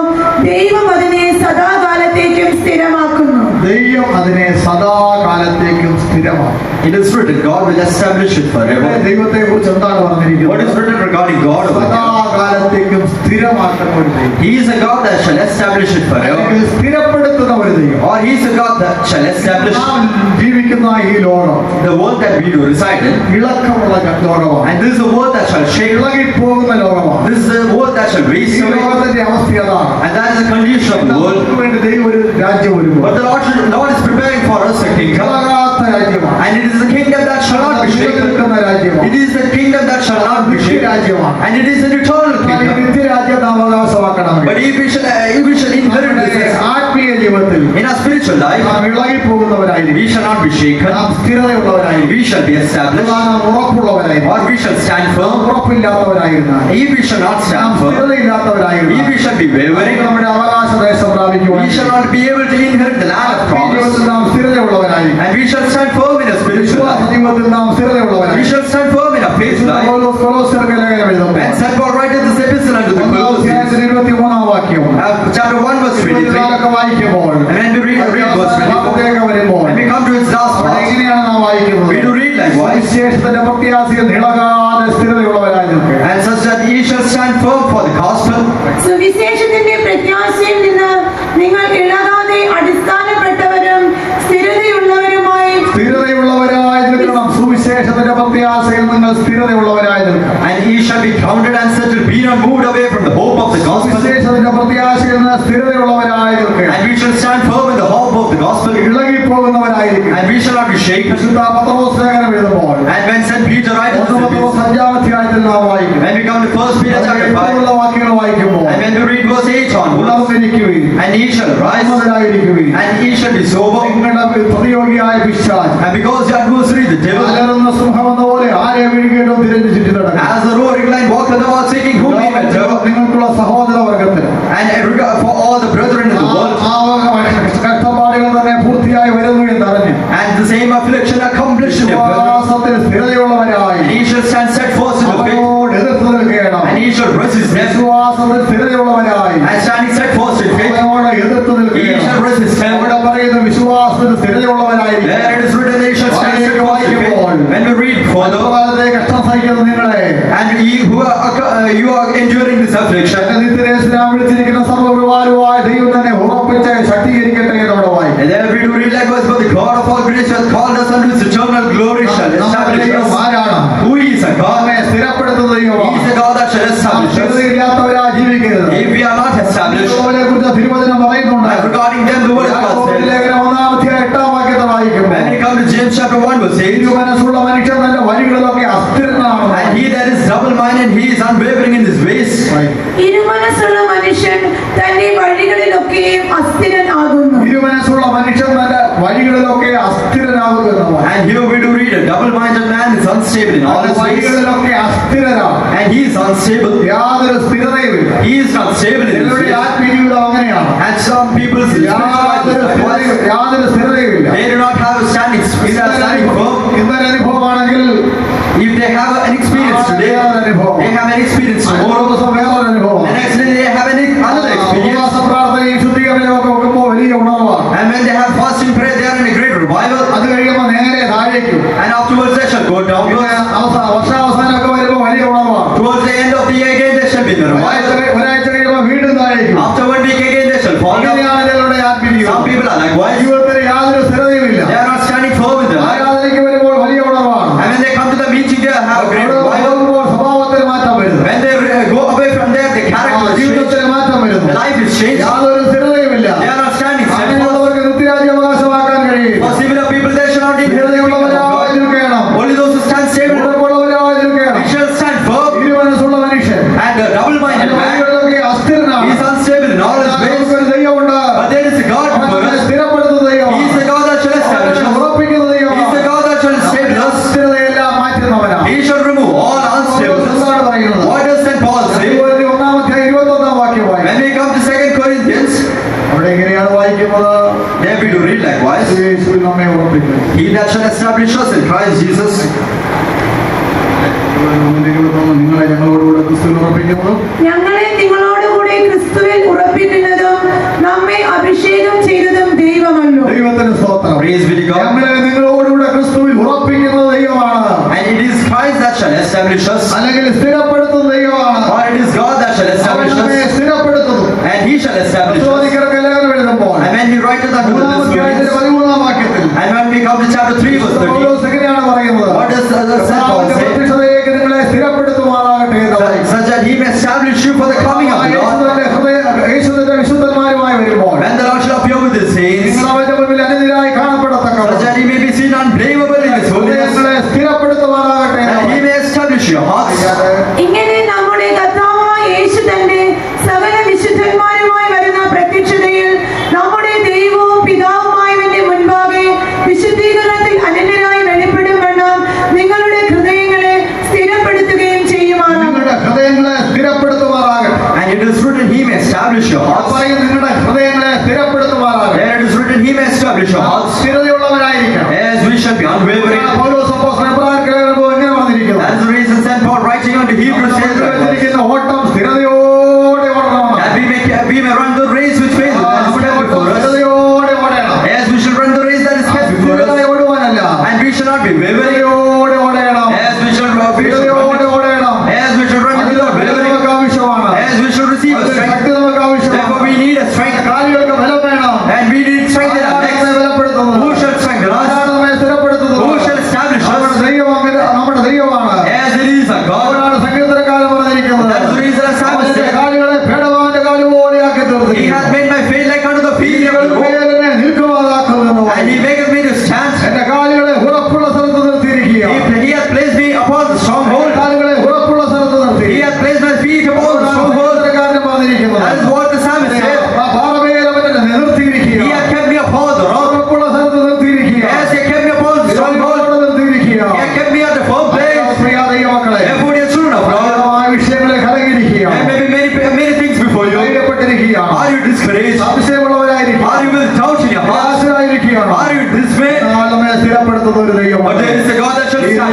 ദൈവം അതിനെ സദാകാലത്തേക്കും സ്ഥിരമാക്കുന്നു. ദൈവം അതിനെ സദാകാലത്തേക്കും സ്ഥിരമാക്കി. It is written, God will establish it forever. ദൈവത്തെ കുറിച്ച് എന്താണ് What പറഞ്ഞിരിക്കുന്നത്? is written regarding God over here? സദാകാലത്തേക്കും സ്ഥിരമാക്കുന്ന ഒരു ദൈവം. He is a God that shall establish it forever. അല്ലെങ്കിൽ സ്ഥിരപ്പെടുത്തുന്ന ഒരു ദൈവം. Or he is a God that shall establish നാം ജീവിക്കുന്ന ഈ ലോകം the world that we do reside in. ഇളക്കമുള്ള ലോകമാണ്. And this is a world that shall shake. ഇളകിപ്പോകുന്ന ലോകമാണ്. This is a world that shall ഈ waste away. ലോകത്തിന്റെ അവസ്ഥ അതാണ്. And that is the condition of the world. നമുക്ക് വേണ്ടി ദൈവം ഒരു രാജ്യം ഒരുക്കും. But the Lord is preparing for us a kingdom. ഇളകാത്ത രാജ്യമാണ്. And it is a kingdom that shall not be shaken. നിൽക്കുന്ന രാജ്യമാണ്. It is the kingdom that shall not be shaken. രാജ്യമാണ്. And it is an eternal ഈ kingdom. നിത്യരാജ്യം നാം അവകാശമാക്കണം. But if we shall inherit this ആത്മീയ ജീവിതത്തിൽ in our spiritual spiritual life, നാം ഇളകിപ്പോകുന്നവരായിരിക്കും. we shall not be shaken, നാം സ്ഥിരതയുള്ളവരായിരിക്കും. we shall be established, നാം ഉറപ്പുള്ളവരായിരിക്കും. or we shall stand firm. ഉറപ്പില്ലാത്തവരായിരുന്നാൽ If we shall not നാം stand firm, സ്ഥിരതയില്ലാത്തവരായിരുന്നാൽ if we shall be wavering, നമ്മുടെ അവകാശദേശം പ്രാപിക്കുവാൻ we shall not be able to inherit the land of promise. ജീവിതത്തിൽ നാം സ്ഥിരതയുള്ളവരായിരിക്കും. And we shall stand firm in a spiritual വിശ്വാസ life. ജീവിതത്തിൽ നാം We സ്ഥിരതയുള്ളവരായിരിക്കും. shall stand firm in a faith life. കൊലോസ്യർക്ക് ലേഖനം എഴുതുമ്പോൾ And St. Paul writes this epistle unto the ഒന്നാം Colossians, അധ്യായത്തിൽ 23-ാം വാക്യം chapter 1 verse 23. ഇതിലൊക്കെ വായിക്കുമ്പോൾ And when we read verse 24, ഭാഗത്തേക്ക് വരുമ്പോൾ when we come to its last അവിടെ part, എങ്ങനെയാണ് നാം വായിക്കുന്നത്? we do read likewise, സുവിശേഷത്തിന്റെ പ്രത്യാശയിൽ ഇളകാതെ സ്ഥിരതയുള്ളവരായി നിൽക്കുക. and such that ye shall stand firm for the gospel. സുവിശേഷത്തിന്റെ പ്രത്യാശയിൽ നിന്ന് നിങ്ങൾ ഇളകാതെ അടിസ്ഥാനപ്പെട്ടവരും സ്ഥിരതയുള്ളവരുമായി സ്ഥിരതയുള്ളവരായി നിൽക്കണം. സുവിശേഷത്തിന്റെ പ്രത്യാശയിൽ നിങ്ങൾ സ്ഥിരതയുള്ളവരായി നിൽക്കണം. And ye shall be grounded and settled, be not moved away from the hope of the gospel. സുവിശേഷത്തിന്റെ പ്രത്യാശയിൽ നിന്ന് സ്ഥിരതയുള്ളവരായി നിൽക്കുക. And we shall stand firm in the hope of the gospel. ഇളകിപ്പോകുന്നവരായിരിക്കും. And we shall not be shaken. വിശുദ്ധ പത്രോസ് ലേഖനം എഴുതുമ്പോൾ And when St. Peter writes this Pathros epistle, 5-ാം അധ്യായത്തിൽ നാം വായിക്കും. when we come to 1 Peter chapter 5, ഉള്ള വാക്യങ്ങൾ വായിക്കുമ്പോൾ and when we read verse 8 onwards, ഉണർന്നിരിക്കുകയും and ye shall rise, ഉണർന്നവരായിരിക്കുകയും and ye shall be sober, നിങ്ങളുടെ പ്രതിയോഗിയായ പിശാച് and because the adversary, the devil, അലറുന്ന സിംഹമെന്ന പോലെ ആരെ വിഴുകേണ്ടോ തിരഞ്ഞു ചുറ്റി നടക്കും. as the roaring lion walketh about seeking whom he may devour, നിങ്ങൾക്കുള്ള സഹോദര വർഗത്തിന് and regard for all the brethren in the world, കഷ്ടപ്പാടുകൾ തന്നെ പൂർത്തിയായി വരുന്നു എന്നറിഞ്ഞ് and the same affliction accomplished in their brethren, വിശ്വാസത്തിൽ സ്ഥിരതയുള്ളവരായി and ye shall stand steadfast in the faith, അവരോട് എതിർത്ത് നിൽക്കണം. and ye shall resist them, വിശ്വാസത്തിൽ സ്ഥിരതയുള്ളവരായി and standing steadfast in faith, അവരോട് എതിർത്ത് ye നിൽക്കണം. shall resist them. അവിടെ പറയുന്ന വിശ്വാസത്തിൽ സ്ഥിരതയുള്ളവരായിരിക്കും. There it is written, they shall stand steadfast in faith. When we read further, കാലത്തെ കഷ്ടം സഹിക്കുന്ന നിങ്ങളെ and ye who you are enduring this affliction, നിത്യരേശനാം വിളിച്ചിരിക്കുന്ന സർവ്വപ്രവാരുമായ ദൈവം തന്നെ ഉറപ്പിച്ച് ശക്തീകരിക്കട്ടെ എന്നോട് വായിക്കും. and there we do read likewise, for the God of all grace hath called us unto his eternal glory shall establish us. ആരാണ്? Who is a God? നമ്മെ സ്ഥിരപ്പെടുത്തുന്ന He ദൈവമാണ്. is a God that shall establish us. സ്ഥിരതയില്ലാത്തവരാ ജീവിക്കരുത്. If we are not established, അവരെ കുറിച്ച് തിരുവചനം പറയുന്നുണ്ട്. and regarding them the word of God says, ലേഖനം 1-ാം അധ്യായം 8-ാം വാക്യത്തിൽ വായിക്കുമ്പോൾ when we come to James chapter 1 verse 8, തിരുമനസ്സുള്ള മനുഷ്യൻ തന്റെ വഴികളിലൊക്കെ അസ്ഥിരനാണ്. and he that is double-minded, he is unwavering in his ways. ഇരുമനസ്സുള്ള മനുഷ്യൻ തന്റെ വഴികളിലൊക്കെയും അസ്ഥിരനാകുന്നു. തിരുമനസ്സുള്ള മനുഷ്യൻ തന്റെ വഴികളിലൊക്കെ അസ്ഥിരനാകുന്നു എന്നാണ്. And here we do read, a double-minded man is unstable in all his ways, വഴികളിലൊക്കെ അസ്ഥിരനാണ്. and he is unstable. യാതൊരു സ്ഥിരതയുമില്ല. He is not stable in his ചിലരുടെ ways. ആത്മീയജീവിതം അങ്ങനെയാണ്. And some people's spiritual life is likewise. യാതൊരു സ്ഥിരതയുമില്ല. They do not have a standing firm. ഇന്നലെ അനുഭവമാണെങ്കിൽ If they have an experience today, they have an experience ഓരോ tomorrow. ദിവസം വേറൊരു അനുഭവം. The next day they have another experience. ഉപവാസ പ്രാർത്ഥനയും ശുദ്ധീകരണവും ഒക്കെ വെക്കുമ്പോൾ വലിയ ഉണർവാണ്. And when they have fasting prayer, they are in a great revival. അത് കഴിയുമ്പോൾ നേരെ താഴേക്കും. And afterwards they shall go downwards. വർഷാവസാനമൊക്കെ വരുമ്പോൾ വലിയ ഉണർവാണ്. Towards the end of the year again they shall be in the revival. ഒരാഴ്ച കഴിയുമ്പോൾ വീണ്ടും താഴേക്കും. After 1 week again they shall fall down. ഇങ്ങനെയാണ് ചിലരുടെ ആത്മീയജീവിതം. Some people are likewise. ജീവിതത്തിൽ യാതൊരു സ്ഥിരതയുമില്ല. They are not standing firm in their life. ആരാധനയ്ക്ക് വരുമ്പോൾ വലിയ ഉണർവാണ്. And when they come to the meeting, they have a great അവിടെ revival. പോകുമ്പോൾ സ്വഭാവത്തിൽ മാറ്റം വരുന്നു. When they go away from there, the character is changed. ജീവിതത്തിൽ മാറ്റം വരുന്നു. The life is changed. യാതൊരു സ്ഥിരതയുമില്ല. They are not standing steadfast. അങ്ങനെയുള്ളവർക്ക് നിത്യരാജ്യം അവകാശമാക്കാൻ കഴിയും. For similar people, they shall not inherit the kingdom of സ്ഥിരതയുള്ളവരായി God. നിൽക്കണം. Only those who stand stable, ഉറപ്പുള്ളവരായി നിൽക്കണം. they shall stand firm. ഇരുമനസ്സുള്ള മനുഷ്യൻ And the double-minded man, വഴികളിലൊക്കെ അസ്ഥിരനാണ്. he is unstable in all his ways. നമുക്കൊരു ദൈവമുണ്ട്. But there is a God അവൻ for നമ്മെ us. സ്ഥിരപ്പെടുത്തുന്ന He is ദൈവമാണ്. the God that shall establish അവൻ us. ഉറപ്പിക്കുന്ന He is ദൈവമാണ്. the God that shall establish us. അസ്ഥിരതയെല്ലാം മാറ്റുന്നവനാണ്. He shall remove all unstableness. എന്താണ് പറയുന്നത്? What does St. Paul say? 1-ാം അധ്യായം 21-ാം വാക്യം വായിക്കും. When we come to 2 Corinthians, അവിടെ എങ്ങനെയാണ് വായിക്കുന്നത്? there we do read likewise. യേശുവിൽ നമ്മെ ഉറപ്പിക്കുന്നു. He that shall establish us in Christ Jesus. നിങ്ങളെ ഞങ്ങളോടുകൂടെ ക്രിസ്തുവിൽ ഉറപ്പിക്കുന്നതും ഞങ്ങളെ നിങ്ങളോടുകൂടെ ക്രിസ്തുവിൽ ഉറപ്പിക്കുന്നതും നമ്മെ അഭിഷേകം ചെയ്തതും ദൈവമല്ലോ. ദൈവത്തിന് സ്തോത്രം. Praise be to God. ഞങ്ങളെ നിങ്ങളോടുകൂടെ ക്രിസ്തുവിൽ ഉറപ്പിക്കുന്നത് ദൈവമാണ്. And it is Christ that shall establish us. അല്ലെങ്കിൽ സ്ഥിരപ്പെടുത്തുന്ന ദൈവമാണ്. Or it is God that shall അവൻ establish നമ്മെ us. സ്ഥിരപ്പെടുത്തുന്നു. And he shall establish us. ക്രിസ്തുവിന്റെ ലേഖനം എഴുതുമ്പോൾ And when he writeth unto the 3-ാം Thessalonians, 13-ാം വാക്യത്തിൽ and when we come to chapter 3 verse 13, പൗലോസ് എങ്ങനെയാണ് പറയുന്നത്? what does St. Paul കർത്താവിന്റെ say? പ്രത്യക്ഷതയിലേക്ക് നിങ്ങളെ സ്ഥിരപ്പെടുത്തുമാറാകട്ടെ എന്ന് പറയും. Such that he may establish you for the coming of the Lord. യേശുവിന്റെ വിശുദ്ധന്മാരുമായി വരുമ്പോൾ When the Lord shall appear with his saints, നിങ്ങൾ അവന്റെ മുമ്പിൽ അനിതരായി കാണപ്പെടത്തക്ക such that he may be seen unblameable in his holiness, നിങ്ങളെ സ്ഥിരപ്പെടുത്തുമാറാകട്ടെ എന്ന് and he പറയും. may establish your hearts. ഇങ്ങനെ നമ്മുടെ കർത്താവായ യേശു തന്റെ സകല വിശുദ്ധന്മാരുമായി വരുന്ന പ്രത്യക്ഷതയിൽ നമ്മുടെ ദൈവവും പിതാവുമായ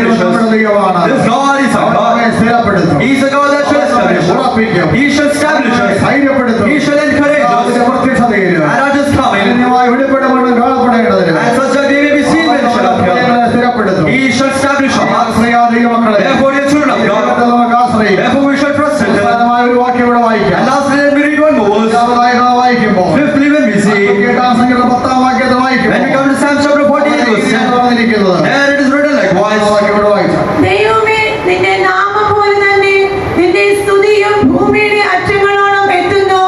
നമ്മുടെ ദൈവമാണ്. This God is our നമ്മെ God. സ്ഥിരപ്പെടുത്തും. He is a God that shall establish us. ഉറപ്പിക്കും. He shall establish us. ധൈര്യപ്പെടുത്തും. He shall encourage us. അതിന്റെ പ്രത്യക്ഷതയിൽ And at his coming, അനന്യമായി വെളിപ്പെടുമെന്ന് കാണപ്പെടേണ്ടതിന് and such that we may be seen when he shall appear. ഞങ്ങളെ സ്ഥിരപ്പെടുത്തും. He shall establish our hearts. ആശ്രയാ ദൈവമക്കളെ, Therefore, dear children of ദൈവത്തെ God, നമുക്ക് ആശ്രയിക്കാം. therefore we shall trust in him. അവസാനമായ ഒരു വാക്യം ഇവിടെ വായിക്കാം. And lastly, let me read one more verse. രണ്ടാമതായി നാം വായിക്കുമ്പോൾ Fifthly, when we see, 8-ാം സങ്കീർത്തനം 10-ാം വാക്യത്തെ വായിക്കുമ്പോൾ when we come to Psalm chapter 48, verse 10, പറഞ്ഞിരിക്കുന്നത് there it is written likewise. ആ വാക്യം ഇവിടെ വായിക്കാം. ദൈവമേ, നിന്റെ നാമം പോലെ തന്നെ നിന്റെ സ്തുതിയും ഭൂമിയുടെ അറ്റങ്ങളോളം എത്തുന്നു.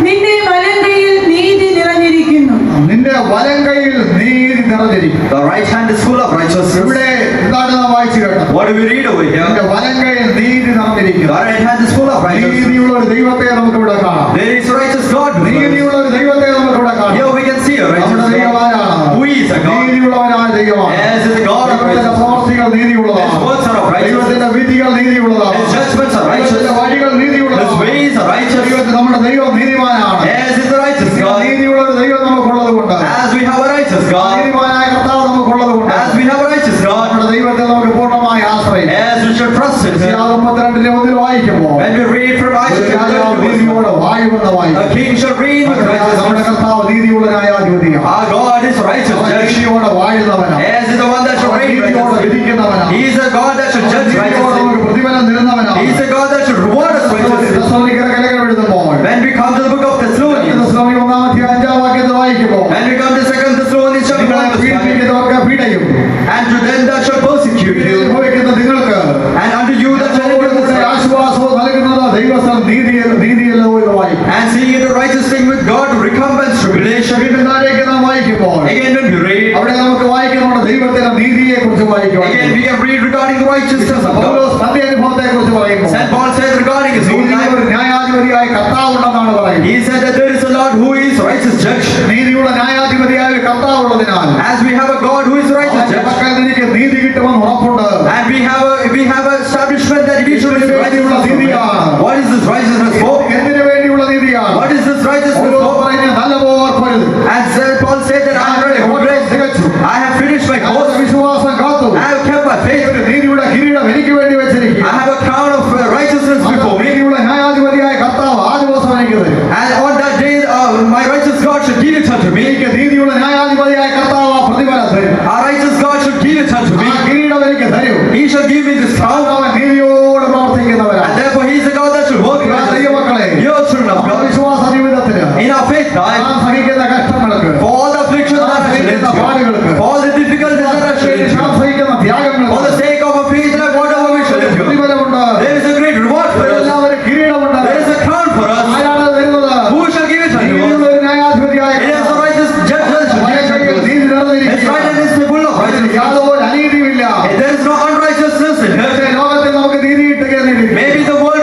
നിന്റെ വലങ്കയിൽ നീതി നിറഞ്ഞിരിക്കുന്നു. നിന്റെ വലം കൈയിൽ നീതി നിറഞ്ഞിരിക്കും. The right hand is full of righteousness. ഇവിടെ എന്താണ് നാം വായിച്ചു കേട്ടത്? What do we read over here? നിന്റെ വലം കൈയിൽ നീതി നിറഞ്ഞിരിക്കും. The right hand is full of righteousness. നീതിയുള്ള ഒരു ദൈവത്തെ നമുക്ക് ഇവിടെ കാണാം. There is a righteous God before us. നീതിയുള്ള ഒരു ദൈവത്തെ നമുക്ക് ഇവിടെ കാണാം. Here we can see a righteous നമ്മുടെ God. ദൈവമാരാണ്. Who is a God? നീതിയുള്ളവനായ ദൈവമാണ്. Yes, is the God of ദൈവത്തിന്റെ righteousness. പ്രവർത്തികൾ നീതിയുള്ളതാണ്. His words are of righteousness. ദൈവത്തിന്റെ വിധികൾ നീതിയുള്ളതാണ്. His judgments are righteous. ദൈവത്തിന്റെ വഴികൾ His നീതിയുള്ളതാണ്. ways are righteous. ദൈവത്തിന് നമ്മുടെ ദൈവം നീതിമാനാണ്. Yes, is the righteous God. നീതിയുള്ള ഒരു ദൈവം നമുക്കുള്ളത് കൊണ്ട്, As we have a righteous God. നീതിമാനായ കർത്താവ് നമുക്കുള്ളത് കൊണ്ട് As we have a righteous God. നമ്മുടെ ദൈവത്തെ നമുക്ക് പൂർണ്ണമായി ആശ്രയിക്കാം. As we should trust in him. 32 വായിക്കുമ്പോൾ When we read from ഒരു Isaiah രാജാവ് 30, നീതിയോടെ വാഴുമെന്ന് a വായിക്കും. king shall reign with നമ്മുടെ righteousness. കർത്താവ് നീതിയുള്ള ന്യായാധിപതിയാണ്. Our God is a righteous അവൻ judge. നീതിയോടെ വാഴുന്നവനാണ്. As is the one that shall അവൻ reign നീതിയോടെ righteously. വിധിക്കുന്നവനാണ്. He is a God that shall judge നീതിയോടെ righteously. നമുക്ക് പ്രതിഫലം തരുന്നവനാണ്. He is a God that should reward us righteously. തെസ്സലോനിക്കർ ലേഖനം എഴുതുമ്പോൾ When we come to the book of Thessalonians, തെസ്സലോനിക്കർ 1-ാം വാക്യത്തിൽ വായിക്കുമ്പോൾ when we come to 2 Thessalonians chapter നിങ്ങളെ 1, verse 5, പീഡിപ്പിക്കുന്നവർക്ക് പീഡയും and to them that shall persecute you, അനുഭവിക്കുന്ന നിങ്ങൾക്ക് and unto you that shall endure കൂടെ this, ആശ്വാസവും നൽകുന്നത് ദൈവസ്ഥലം നീതിയല്ലോ എന്ന് വായിക്കും. and seeing it a righteous thing with God to recompense tribulation. വീണ്ടും താഴേക്ക് നാം വായിക്കുമ്പോൾ Again, when we read, അവിടെ നമുക്ക് വായിക്കുന്ന നമ്മുടെ ദൈവത്തിന്റെ നീതിയെ കുറിച്ച് വായിക്കും. again we can read regarding the righteousness of God. പൗലോസ് തന്റെ അനുഭവത്തെ കുറിച്ച് പറയുമ്പോൾ St. Paul says regarding his own life, ഒരു ന്യായാധിപതിയായ കർത്താവുണ്ടെന്നാണ് പറയുന്നത്. he said that there is a Lord who is righteous judge. നീതിയുള്ള ന്യായാധിപതിയായ ഒരു കർത്താവുള്ളതിനാൽ As we have a God who is righteous judge, പക്കൽ എനിക്ക് നീതി കിട്ടുമെന്ന് ഉറപ്പുണ്ട്. and we have a establishment that we should receive righteousness from him. What is this righteousness for? എന്തിനു വേണ്ടിയുള്ള നീതിയാണ്? What is this righteousness Paulose for? പറയുന്നത് നല്ല പോർപ്പരുത്. As St. Paul said that I have read a good race, തികച്ചു. I have finished my course, വിശ്വാസം കാത്തു. I have kept my faith, ഒരു നീതിയുടെ കിരീടം എനിക്ക് വേണ്ടി വെച്ചിരിക്കുക. I have a crown of righteousness before me, നീതിയുള്ള ന്യായാധിപതിയായ കർത്താവ് ആ ദിവസം എനിക്ക് തരും. and on that day my righteous God should give it unto me. എനിക്ക് നീതിയുള്ള ന്യായാധിപതിയായ കർത്താവ് ആ പ്രതിഫലം തരും. Our righteous God should give it unto ആ me. കിരീടം എനിക്ക് തരും. He shall give me this crown, അവൻ നീതിയോട് പ്രവർത്തിക്കുന്നവരാണ്. and therefore he is the God that should work righteously. ദൈവമക്കളെ, Your children of നമ്മുടെ God, വിശ്വാസ ജീവിതത്തിന് in our faith life, നാം സഹിക്കുന്ന കഷ്ടങ്ങൾക്ക്, for all the afflictions that I shall endure, for all the difficulties that I shall നാം endure, സഹിക്കുന്ന for the ത്യാഗങ്ങൾക്ക് sake of our faith and whatever we shall endure, പ്രതിഫലമുണ്ട്. there is a great reward for us. എല്ലാവരും കിരീടമുണ്ട്. There is a crown for us. ആരാണ് തരുന്നത്? Who shall give it unto നീതിയുള്ള us? ഒരു ന്യായാധിപതിയായ It is the righteous judge that shall give it unto us. നീതി His നിറഞ്ഞിരിക്കുക. right hand is full of righteousness. യാതൊരു അനീതിയുമില്ല. There is no unrighteousness in it. പക്ഷേ ലോകത്തിൽ നമുക്ക് നീതി കിട്ടുകയെന്നിരിക്കും. Maybe the world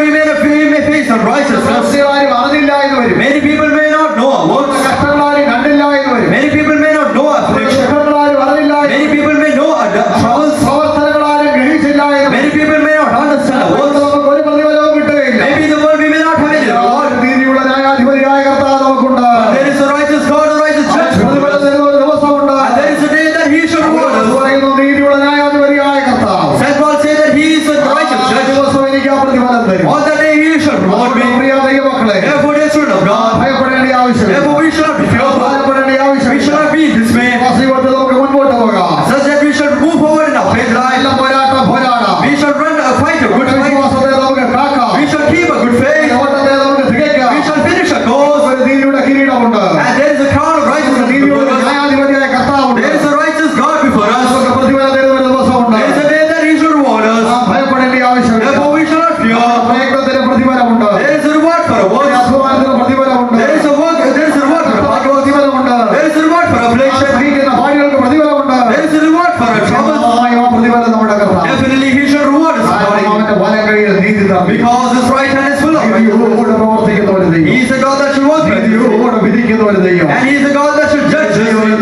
may face unrighteousness. ആരും അറിഞ്ഞില്ല എന്ന് വരും. Many people may not know our works. കഷ്ടങ്ങളാരും കണ്ടില്ല എന്ന് വരും. Many people may not know our affliction. കഷ്ടങ്ങളാരും അറിഞ്ഞില്ല എന്ന് Many people may know our troubles. പ്രവർത്തനങ്ങളാരും ഗ്രഹിച്ചില്ല എന്ന് Many people may not understand our അതുകൊണ്ട് works. നമുക്ക് ഒരു പ്രതിഫലവും കിട്ടുകയില്ല. Maybe the world we may not have any reward. നീതിയുള്ള ന്യായാധിപതിയായ കർത്താവ് നമുക്കുണ്ട്. But there is a righteous God, a righteous judge. പ്രതിഫലം തരുന്ന ഒരു ദിവസമുണ്ട്. And there is a day that he shall reward അത് us. പറയുന്നു നീതിയുള്ള ന്യായാധിപതിയായ കർത്താവ്. St. Paul said that he is a righteous ആ judge. ദിവസം എനിക്ക് ആ പ്രതിഫലം തരും. On that day he shall reward me. പ്രിയ ദൈവമക്കളെ, Therefore, dear children of God, ഭയപ്പെടേണ്ട ആവശ്യമില്ല. therefore we shall not be fearful. ഭയപ്പെടേണ്ട We ആവശ്യമില്ല. shall not be in dismay. ജീവിതത്തിൽ നമുക്ക് മുൻപോട്ട് പോകാം. Such that we shall move forward in our faith life. നല്ല പോരാട്ടം പോരാടാം. We shall run a fight, a good fight. വിശ്വാസത്തെ നമുക്ക് കാക്കാം. We shall keep a good faith. ഓട്ടത്തെ നമുക്ക് തികയ്ക്കാം. We shall finish a course. ഒരു നീതിയുടെ കിരീടമുണ്ട്. And there is a crown of righteousness നീതിയുടെ before us. ന്യായാധിപതിയായ കർത്താവുണ്ട്. There is a righteous God before us. നമുക്ക് പ്രതിഫലം തരുന്ന ഒരു ദിവസമുണ്ട്. There is a day that he shall reward us. നാം ഭയപ്പെടേണ്ട ആവശ്യമില്ല. Therefore we shall not fear. പ്രയത്നത്തിന് പ്രതിഫലമുണ്ട്. There is a reward for a work. അധ്വാനത്തിന് പ്രതിഫലമുണ്ട്. There is a reward for a hard work. പ്രതിഫലമുണ്ട്. There is a reward for affliction. സഹിക്കുന്ന പാടുകൾക്ക് പ്രതിഫലമുണ്ട്. There is a reward for our troubles. ആ പ്രതിഫലം നമ്മുടെ കർത്താവ്. Definitely he shall reward us accordingly. അവന്റെ വലം കൈയിൽ നീതി തന്നു. Because his right hand is full of righteousness. നീതിയോടെ പ്രവർത്തിക്കുന്ന ഒരു ദൈവം. He is a God that shall work righteously. നീതിയോടെ വിധിക്കുന്ന ഒരു ദൈവം. And he is a God that shall judge justly.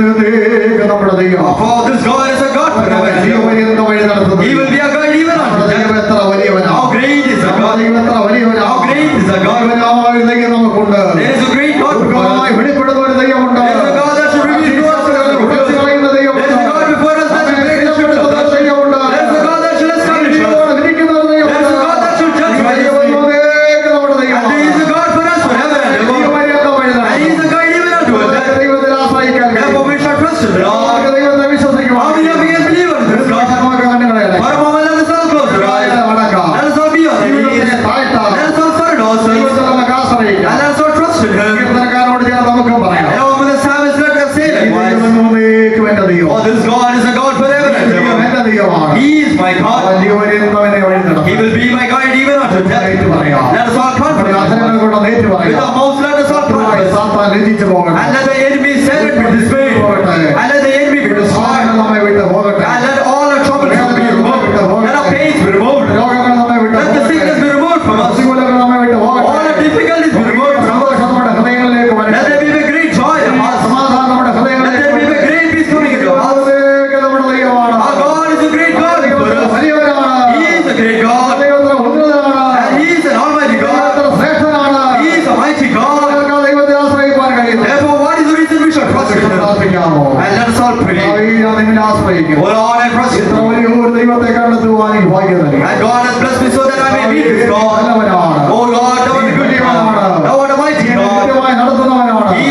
നമ്മുടെ ദൈവം. For this God is a God forever and ever. ജീവപര്യന്തം വഴി നടത്തുന്നത്. He will be a guide even unto നമ്മുടെ ദൈവം death. എത്ര വലിയവനാണ്. How great is a നമ്മുടെ God. ദൈവം എത്ര വലിയവനാണ്. How great is a God. ദൈവനായ ദൈവം നമുക്കുണ്ട്. There is a great God before us. ദുർഗമായി വെളിപ്പെടുന്ന ഒരു ദൈവമുണ്ട്. There is a God that should reveal to us. വിളിച്ചു കളയുന്ന There ദൈവമുണ്ട്. is a God before us that should break the ships of ദൈവമുണ്ട്. There is a God that should He is my God. ജീവപര്യന്തം എന്നെ വഴി He നടത്തും. will be my guide even unto death. ഏറ്റു പറയാം. Let us all നമ്മുടെ confess. അധരങ്ങൾ കൊണ്ട് ഒന്ന് ഏറ്റു With പറയാം. our mouths let us all ശത്രുവായ confess. സാത്താൻ ലജ്ജിച്ചു പോകട്ടെ. And let the enemy stand with dismay. And let the enemy be സാധനങ്ങൾ destroyed. നമ്മെ വിട്ട് പോകട്ടെ. And let all our troubles be removed. Let our pains be removed. രോഗങ്ങൾ നമ്മെ വിട്ട് Let the sickness be removed from us. പ്രതികൂലങ്ങൾ നമ്മെ വിട്ട് All പോകട്ടെ. our difficulties be removed. സന്തോഷം നമ്മുടെ ഹൃദയങ്ങളിലേക്ക് Let വരട്ടെ. there be a great joy in our hearts. സമാധാനം നമ്മുടെ Let ഹൃദയങ്ങളിലേക്ക് there be a വരട്ടെ. great peace coming into our hearts. ദൈവത്തിലേക്ക് നമ്മുടെ ദൈവമാണ്. Our God is a great God for us. വലിയവനാണ്. He is a great God. ദൈവത്തിന് ഉന്നതനാണ്. And He is an almighty God. ദൈവത്തിന് ശ്രേഷ്ഠനാണ്. He is a mighty God. നമുക്ക് ദൈവത്തെ ആശ്രയിക്കാൻ കഴിയുന്നു. Therefore, what is the reason we should trust in Him? പ്രാർത്ഥിക്കാമോ? And let us all pray. ഞാൻ നിങ്ങളെ ആശ്രയിക്കും. Oh Lord, I trust ഇത്ര you. വലിയ ഒരു ദൈവത്തെ കണ്ടെത്തുവാൻ എനിക്ക് ഭാഗ്യം നൽകി. And God has blessed me so that I may meet this God. നല്ലവനാണ്. Oh Lord, thou art a good God. Thou art a mighty God. കൃത്യമായി നടത്തുന്നവനാണ്. He